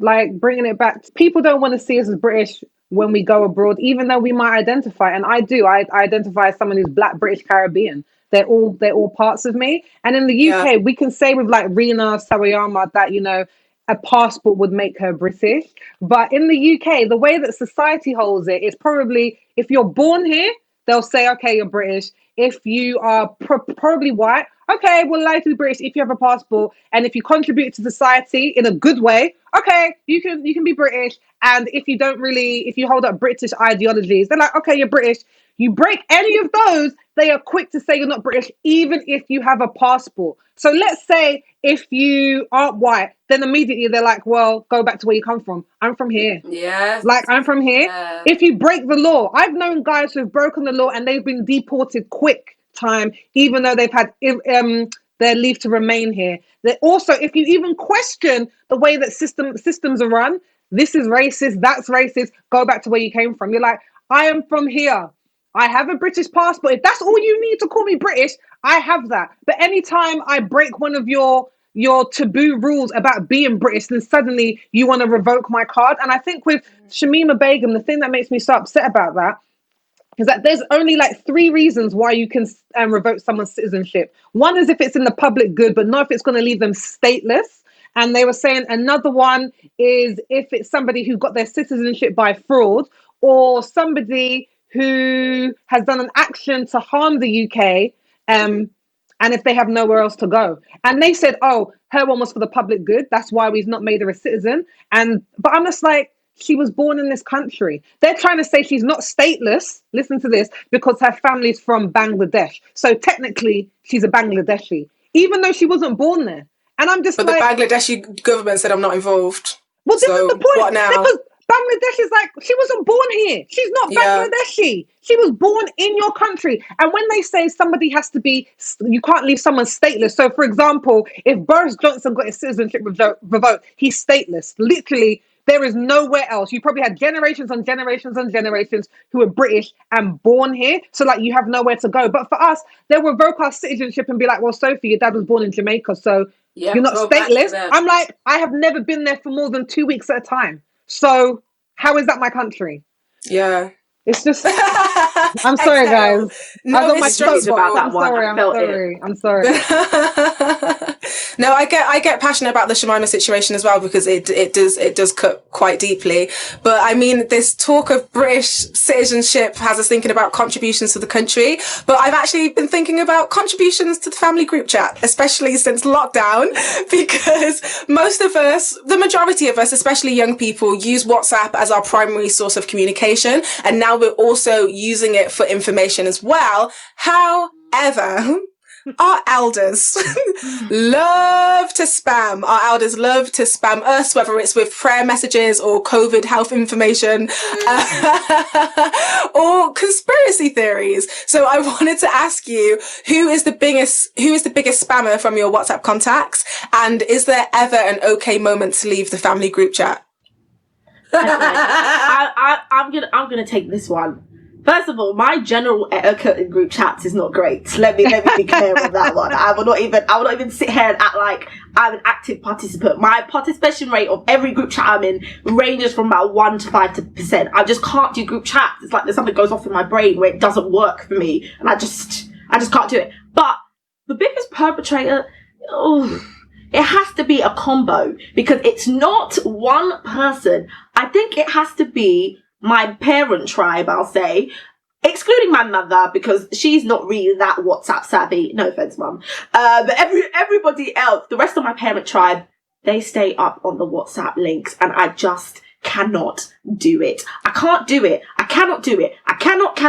Like bringing it back, people don't want to see us as British when we go abroad, even though we might identify. And I do. I identify as someone who's Black, British, Caribbean. They're all parts of me. And in the UK, we can say with like Rina Sawayama that, you know, a passport would make her British. But in the UK, the way that society holds it is probably if you're born here, they'll say, okay, you're British. If you are probably white, okay, we'll allow you to be British if you have a passport. And if you contribute to society in a good way, okay, you can be British. And if you hold up British ideologies, they're like, okay, you're British. You break any of those, they are quick to say you're not British, even if you have a passport. So let's say if you aren't white, then immediately they're like, well, go back to where you come from. I'm from here. Yes. Like, I'm from here. Yeah. If you break the law, I've known guys who have broken the law and they've been deported quick time, even though they've had their leave to remain here. Also, if you even question the way that systems are run, this is racist, that's racist, go back to where you came from. You're like, I am from here. I have a British passport. If that's all you need to call me British, I have that. But anytime I break one of your taboo rules about being British, then suddenly you want to revoke my card. And I think with Shamima Begum, the thing that makes me so upset about that is that there's only like 3 reasons why you can revoke someone's citizenship. One is if it's in the public good, but not if it's going to leave them stateless. And they were saying another one is if it's somebody who got their citizenship by fraud, or somebody who has done an action to harm the UK, and if they have nowhere else to go. And they said, oh, her one was for the public good. That's why we've not made her a citizen. But I'm just like, she was born in this country. They're trying to say she's not stateless, listen to this, because her family's from Bangladesh. So technically, she's a Bangladeshi, even though she wasn't born there. And I'm just but the Bangladeshi government said I'm not involved. Well, this is the point. What now? Bangladesh is like, she wasn't born here. She's not Yeah. Bangladeshi. She was born in your country. And when they say somebody has to be, you can't leave someone stateless. So, for example, if Boris Johnson got his citizenship revoked, he's stateless. Literally, there is nowhere else. You probably had generations on generations on generations who are British and born here. So, like, you have nowhere to go. But for us, they'll revoke our citizenship and be like, well, Sophie, your dad was born in Jamaica, so you're not go back to stateless. them. I'm like, I have never been there for more than 2 weeks at a time. So how is that my country? Yeah. It's just, I'm sorry, Exhale. guys. No, I was on my it's stressful. soapbox. about that I'm one. sorry. I I'm felt sorry. I'm sorry. No, I get passionate about the Shamima situation as well, because it does cut quite deeply. But I mean, this talk of British citizenship has us thinking about contributions to the country. But I've actually been thinking about contributions to the family group chat, especially since lockdown, because most of us, the majority of us, especially young people, use WhatsApp as our primary source of communication. And now we're also using it for information as well. However, our elders love to spam. Our elders love to spam us, whether it's with prayer messages or COVID health information, or conspiracy theories. So I wanted to ask you, who is the biggest spammer from your WhatsApp contacts? And is there ever an okay moment to leave the family group chat? Okay. I'm gonna take this one. First of all, my general etiquette in group chats is not great. Let me be clear on that one. I will not even sit here and act like I'm an active participant. My participation rate of every group chat I'm in ranges from about 1% to 5%. I just can't do group chats. It's like there's something goes off in my brain where it doesn't work for me, and I just can't do it. But the biggest perpetrator, it has to be a combo, because it's not one person. I think it has to be my parent tribe, I'll say, excluding my mother, because she's not really that WhatsApp savvy. No offense, mum. But everybody else, the rest of my parent tribe, they stay up on the WhatsApp links, and I just cannot do it. I can't do it. I cannot do it. I cannot do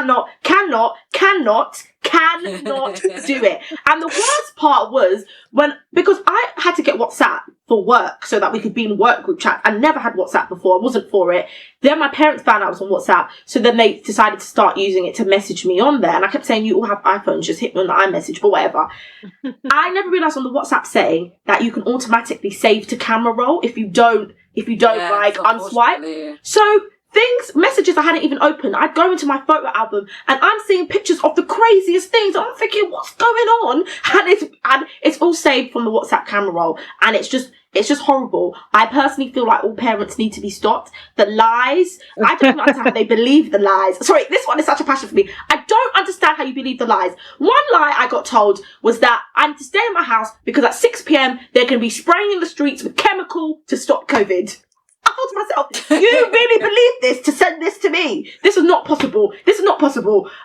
it. And the worst part was because I had to get WhatsApp for work so that we could be in work group chat. I never had WhatsApp before. I wasn't for it. Then my parents found out I was on WhatsApp. So then they decided to start using it to message me on there. And I kept saying, you all have iPhones, just hit me on the iMessage, but whatever. I never realized on the WhatsApp setting that you can automatically save to camera roll if you don't unswipe. So messages I hadn't even opened, I'd go into my photo album and I'm seeing pictures of the craziest things. I'm thinking, what's going on? And it's all saved from the WhatsApp camera roll, and it's just horrible. I personally feel like all parents need to be stopped. The lies, I don't understand how they believe the lies. Sorry, this one is such a passion for me. I don't understand how you believe the lies. One lie I got told was that I need to stay in my house because at 6 p.m. they're going to be spraying in the streets with chemical to stop COVID. I thought to myself, you really believe this to send this to me? This is not possible.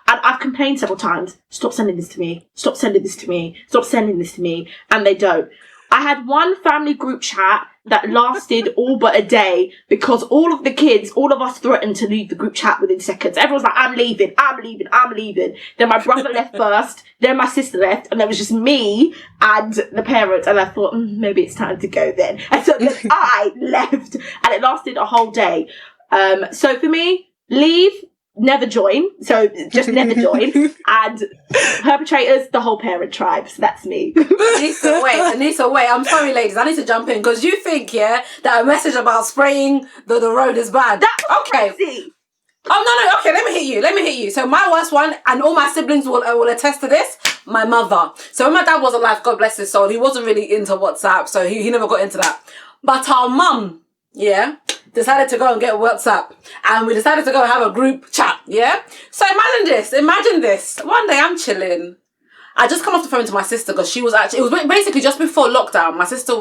And I've complained several times. Stop sending this to me. Stop sending this to me. Stop sending this to me. And they don't. I had one family group chat that lasted all but a day because all of us threatened to leave the group chat within seconds. Everyone's like, I'm leaving. Then my brother left first, then my sister left, and there was just me and the parents, and I thought, maybe it's time to go then. And so then I left, and it lasted a whole day. So for me, leave, never join. So just never join. And perpetrators, the whole parent tribe. So that's me. Anissa, wait. I'm sorry, ladies. I need to jump in because you think, that a message about spraying the road is bad. That's crazy. Oh, no. Okay, let me hit you. So my worst one, and all my siblings will attest to this, my mother. So when my dad was alive, God bless his soul, he wasn't really into WhatsApp, so he never got into that. But our mum, decided to go and get WhatsApp, and we decided to go have a group chat, So imagine this. One day I'm chilling. I just come off the phone to my sister because it was basically just before lockdown. My sister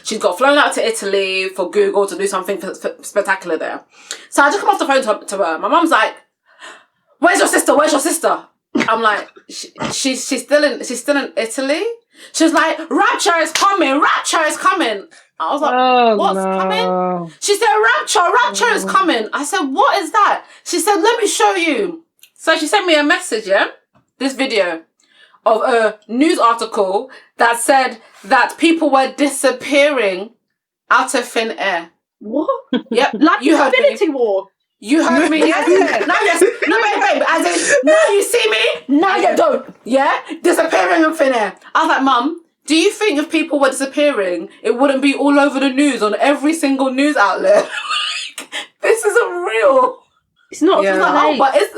she'd got flown out to Italy for Google to do something spectacular there. So I just come off the phone to her. My mum's like, where's your sister? I'm like, she's still in Italy? She's like, rapture is coming. I was like, what's coming? She said, rapture is coming. I said, what is that? She said, let me show you. So she sent me a message, this video of a news article that said that people were disappearing out of thin air. What? Yep. Like You heard me. Infinity War. You heard me. Yeah. Babe. As in, now you see me, now you don't. Yeah? Disappearing in thin air. I was like, Mum, do you think if people were disappearing, it wouldn't be all over the news on every single news outlet? Like, this isn't real. It's not. Yeah. It's Oh, not but it's...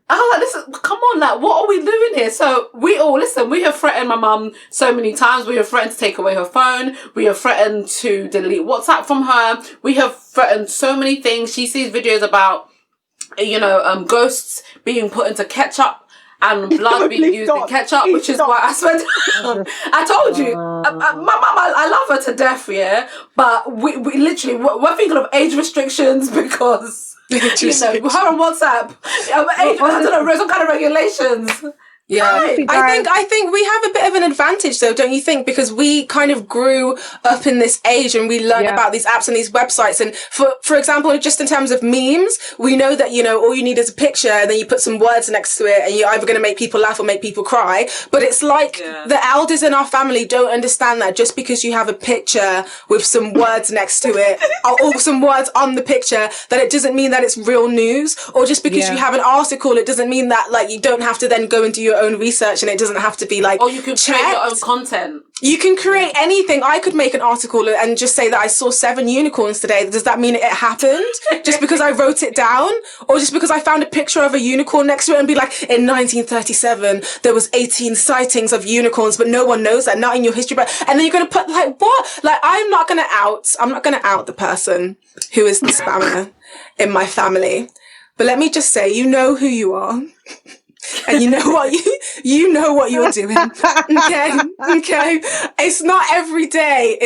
I was like, listen, come on, like, what are we doing here? So we have threatened my mum so many times. We have threatened to take away her phone. We have threatened to delete WhatsApp from her. We have threatened so many things. She sees videos about, ghosts being put into ketchup and blood being used in ketchup, which is why I spent... I told you, my mum, I love her to death, yeah? But we literally, we're thinking of age restrictions because... her on WhatsApp. I don't know, some kind of regulations. Yeah, I think we have a bit of an advantage though, don't you think? Because we kind of grew up in this age and we learned about these apps and these websites. And for example, just in terms of memes, we know that, all you need is a picture and then you put some words next to it and you're either going to make people laugh or make people cry. But it's like the elders in our family don't understand that just because you have a picture with some words next to it or some words on the picture, that it doesn't mean that it's real news. Or just because you have an article, it doesn't mean that like you don't have to then go and do your own research and it doesn't have to be like, or you can create your own content. You can create anything. I could make an article and just say that I saw 7 unicorns today. Does that mean it happened just because I wrote it down, or just because I found a picture of a unicorn next to it and be like, in 1937 there was 18 sightings of unicorns, but no one knows that, not in your history. But and then you're gonna put like, what? Like, I'm not gonna out the person who is the spammer in my family. But let me just say, you know who you are. And you know what you're doing. Okay. It's not every day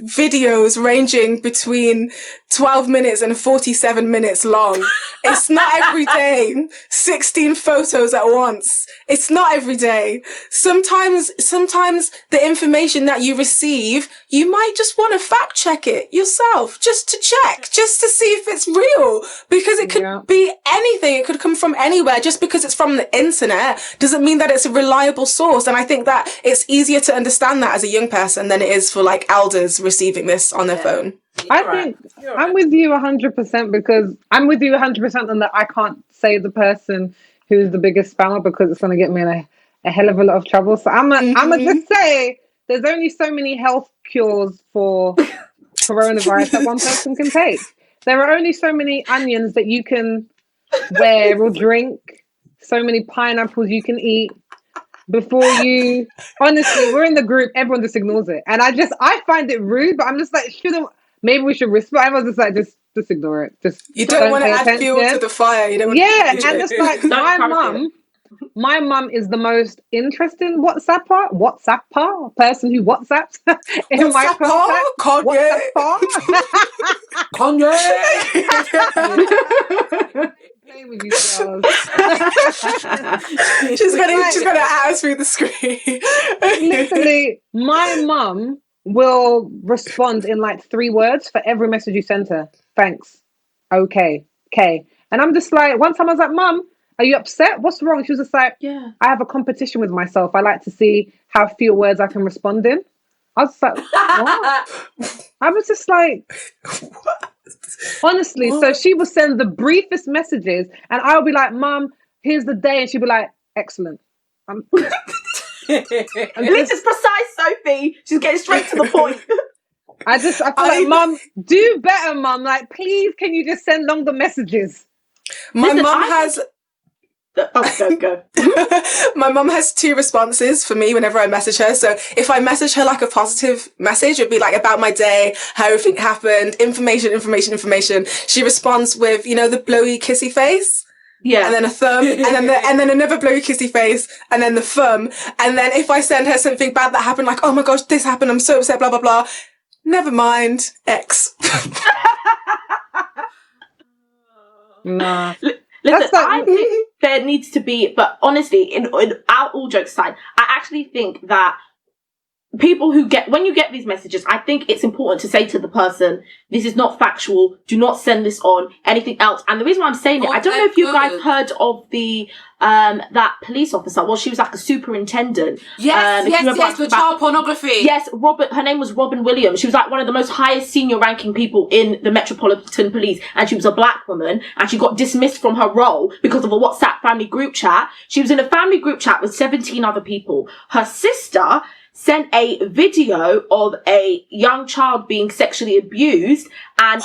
videos ranging between 12 minutes and 47 minutes long. It's not every day 16 photos at once. It's not every day. Sometimes the information that you receive, you might just want to fact check it yourself, just to check, just to see if it's real, because it could be anything. It could come from anywhere. Just because it's from the internet doesn't mean that it's a reliable source. And I think that it's easier to understand that as a young person than it is for like elders receiving this on their phone. I think I'm with you 100%, because I'm with you 100% on that. I can't say the person who's the biggest spammer because it's going to get me in a hell of a lot of trouble. So I'm gonna just say there's only so many health cures for coronavirus that one person can take. There are only so many onions that you can wear or drink, so many pineapples you can eat before you... Honestly, we're in the group, everyone just ignores it. And I find it rude, but I'm just like, maybe we should whisper. Everyone's just like, just ignore it. You don't want to add fuel to the fire. You don't want and it's like, my mum is the most interesting WhatsApper person who WhatsApps in my contact. Kanye. Play with you girls. She's gonna ask through the screen. Literally, my mum will respond in like 3 words for every message you send her. Thanks. Okay. And I'm just like, one time I was like, Mum, are you upset? What's wrong? She was just like, I have a competition with myself. I like to see how few words I can respond in. I was like, what? I was just like, what? Honestly. What? So she would send the briefest messages and I'll be like, Mum, here's the day. And she'd be like, excellent. At least it's precise, Sophie. She's getting straight to the point. I feel like, Mum, do better, Mum. Like, please, can you just send longer messages? My mum has... Go. My mum has 2 responses for me whenever I message her. So if I message her like a positive message, it'd be like about my day, how everything happened, information. She responds with, the blowy kissy face. Yeah. And then a thumb, and then another blowy kissy face, and then the thumb. And then if I send her something bad that happened, like, oh my gosh, this happened, I'm so upset, blah, blah, blah. Never mind, X. Nah. Listen, I think there needs to be, but honestly, in all jokes aside, I actually think that people when you get these messages, I think it's important to say to the person, this is not factual, do not send this on, anything else. And the reason why I'm saying it, I don't know if you guys heard of the that police officer. Well, she was like a superintendent. Yes, with child pornography. Yes, her name was Robin Williams. She was like one of the most highest senior ranking people in the Metropolitan Police, and she was a black woman, and she got dismissed from her role because of a WhatsApp family group chat. She was in a family group chat with 17 other people. Her sister sent a video of a young child being sexually abused, and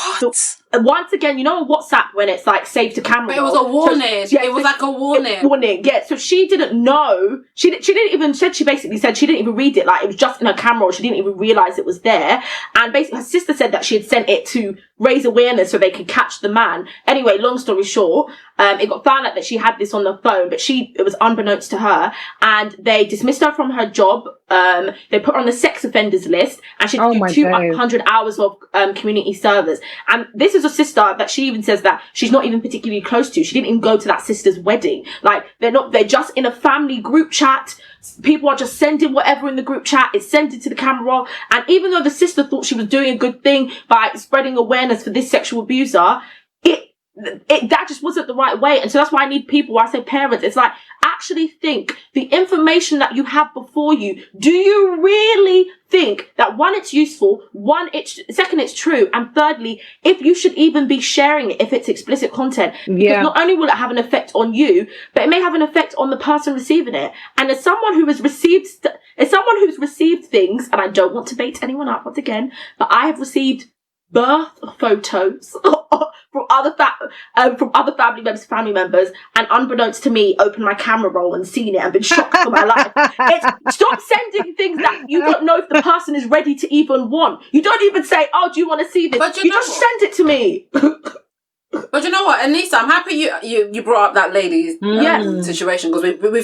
once again, you know on WhatsApp when it's like saved to camera. But it was a warning. It was like a warning. Warning, yeah. So she didn't know. She basically said she didn't even read it. Like it was just in her camera roll. She didn't even realize it was there. And basically her sister said that she had sent it to raise awareness so they could catch the man. Anyway, long story short, it got found out that she had this on the phone, but it was unbeknownst to her, and they dismissed her from her job. They put her on the sex offenders list, and she had to do 200 hours of community service. And this is a sister that she even says that she's not even particularly close to. She didn't even go to that sister's wedding. Like they're just in a family group chat. People are just sending whatever in the group chat. It's sent to the camera roll. And even though the sister thought she was doing a good thing by spreading awareness for this sexual abuser, that just wasn't the right way. And so that's why I need people, I say parents, it's like, actually think the information that you have before you, do you really think that one, it's useful, second, it's true, and thirdly, if you should even be sharing it if it's explicit content? Because not only will it have an effect on you, but it may have an effect on the person receiving it. And as someone who has received who's received things, and I don't want to bait anyone up once again, but I have received birth photos from other family members, and unbeknownst to me, opened my camera roll and seen it and been shocked for my life. Stop sending things that you don't know if the person is ready to even want. You don't even say, "Oh, do you want to see this?" But you just send it to me. But you know what, Anissa, I'm happy you brought up that lady's situation, because we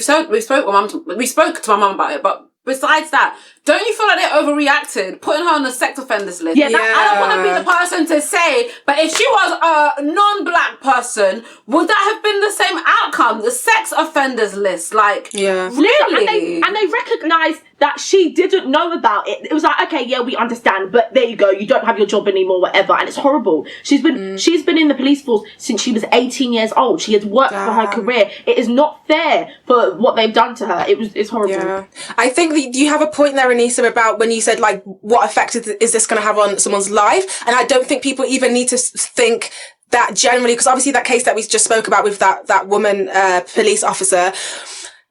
spoke to my mum about it, but. Besides that, don't you feel like they overreacted, putting her on the sex offenders list? I don't want to be the person to say, but if she was a non-black person, would that have been the same outcome? The sex offenders list, really? And they recognised that she didn't know about it. It was like, okay, yeah, we understand, but there you go, you don't have your job anymore, whatever. And it's horrible. She's been in the police force since she was 18 years old. She has worked for her career. It is not fair for what they've done to her. It's horrible. Yeah. I think you have a point there, Anissa, about when you said, like, what effect is this going to have on someone's life? And I don't think people even need to think that generally, because obviously that case that we just spoke about with that woman police officer,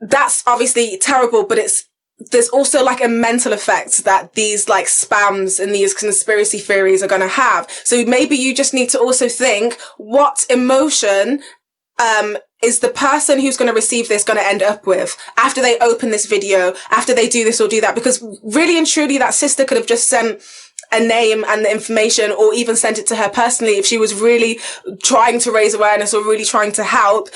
that's obviously terrible, but there's also like a mental effect that these like spams and these conspiracy theories are going to have. So maybe you just need to also think, what emotion is the person who's going to receive this going to end up with after they open this video, after they do this or do that? Because really and truly, that sister could have just sent a name and the information, or even sent it to her personally if she was really trying to raise awareness or really trying to help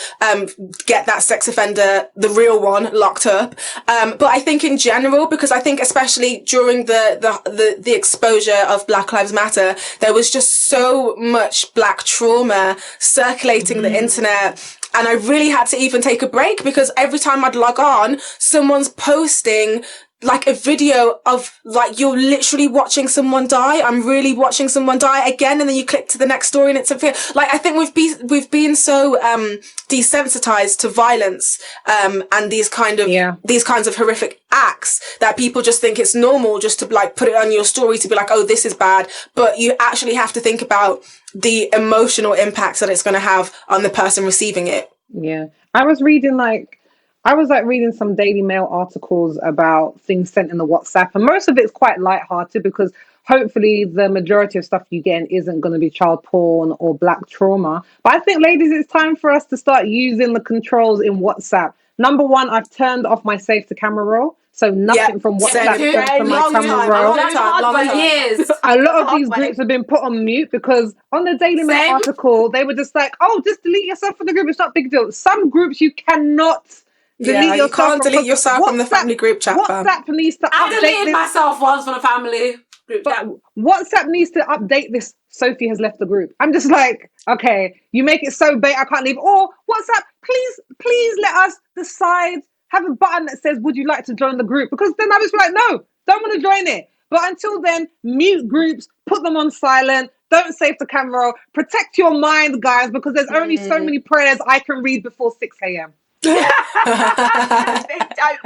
get that sex offender, the real one, locked up. But I think in general, because I think especially during the exposure of Black Lives Matter, there was just so much black trauma circulating the internet. And I really had to even take a break, because every time I'd log on, someone's posting like a video of like, you're literally watching someone die. I'm really watching someone die again. And then you click to the next story and it's like, I think we've been so, desensitized to violence, and these kinds of horrific acts that people just think it's normal just to like put it on your story to be like, oh, this is bad. But you actually have to think about the emotional impacts that it's going to have on the person receiving it. Yeah. I was reading some Daily Mail articles about things sent in the WhatsApp, and most of it's quite lighthearted, because hopefully the majority of stuff you get isn't going to be child porn or black trauma. But I think, ladies, it's time for us to start using the controls in WhatsApp. Number one, I've turned off my save to camera roll. So nothing from WhatsApp sent to my camera roll. A lot of these groups have been put on mute, because on the Daily Mail article, they were just like, oh, just delete yourself from the group. It's not a big deal. Some groups you cannot delete yourself. You can't delete yourself from the family group chat. WhatsApp needs to update I deleted myself once from the family group chat. WhatsApp needs to update this. Sophie has left the group. I'm just like, okay, you make it so bait I can't leave. Or WhatsApp, please let us decide. Have a button that says, would you like to join the group? Because then I was like, no, don't want to join it. But until then, mute groups, put them on silent, don't save the camera, protect your mind, guys, because there's only so many prayers I can read before 6 a.m. Don't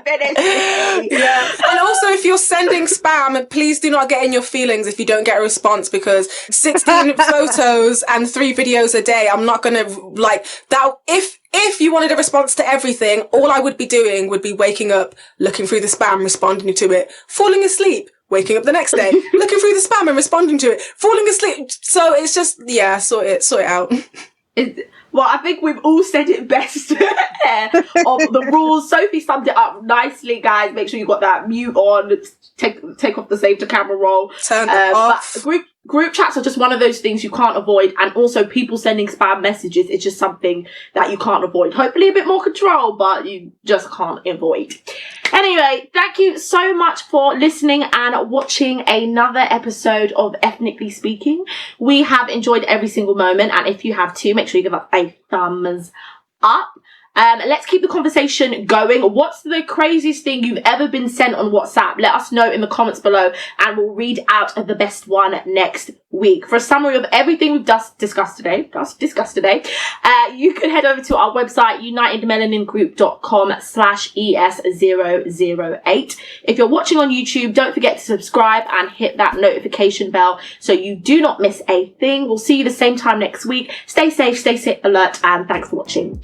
finish me. Yeah. And also, if you're sending spam, please do not get in your feelings if you don't get a response, because 16 photos and 3 videos a day, I'm not gonna like that. If you wanted a response to everything, all I would be doing would be waking up, looking through the spam, responding to it, falling asleep, waking up the next day, looking through the spam and responding to it, falling asleep. So it's just, yeah, sort it out. Well, I think we've all said it best of the rules. Sophie summed it up nicely, guys. Make sure you got that mute on. Take off the save to camera roll. Turn it off. But group chats are just one of those things you can't avoid, and also people sending spam messages is just something that you can't avoid. Hopefully a bit more control, but you just can't avoid. Anyway, thank you so much for listening and watching another episode of Ethnically Speaking. We have enjoyed every single moment, and if you have too, make sure you give us a thumbs up. Let's keep the conversation going. What's the craziest thing you've ever been sent on WhatsApp? Let us know in the comments below, and we'll read out the best one next week. For a summary of everything we've discussed today, you can head over to our website, unitedmelaningroup.com/ES008. If you're watching on YouTube, don't forget to subscribe and hit that notification bell so you do not miss a thing. We'll see you the same time next week. Stay safe, stay alert, and thanks for watching.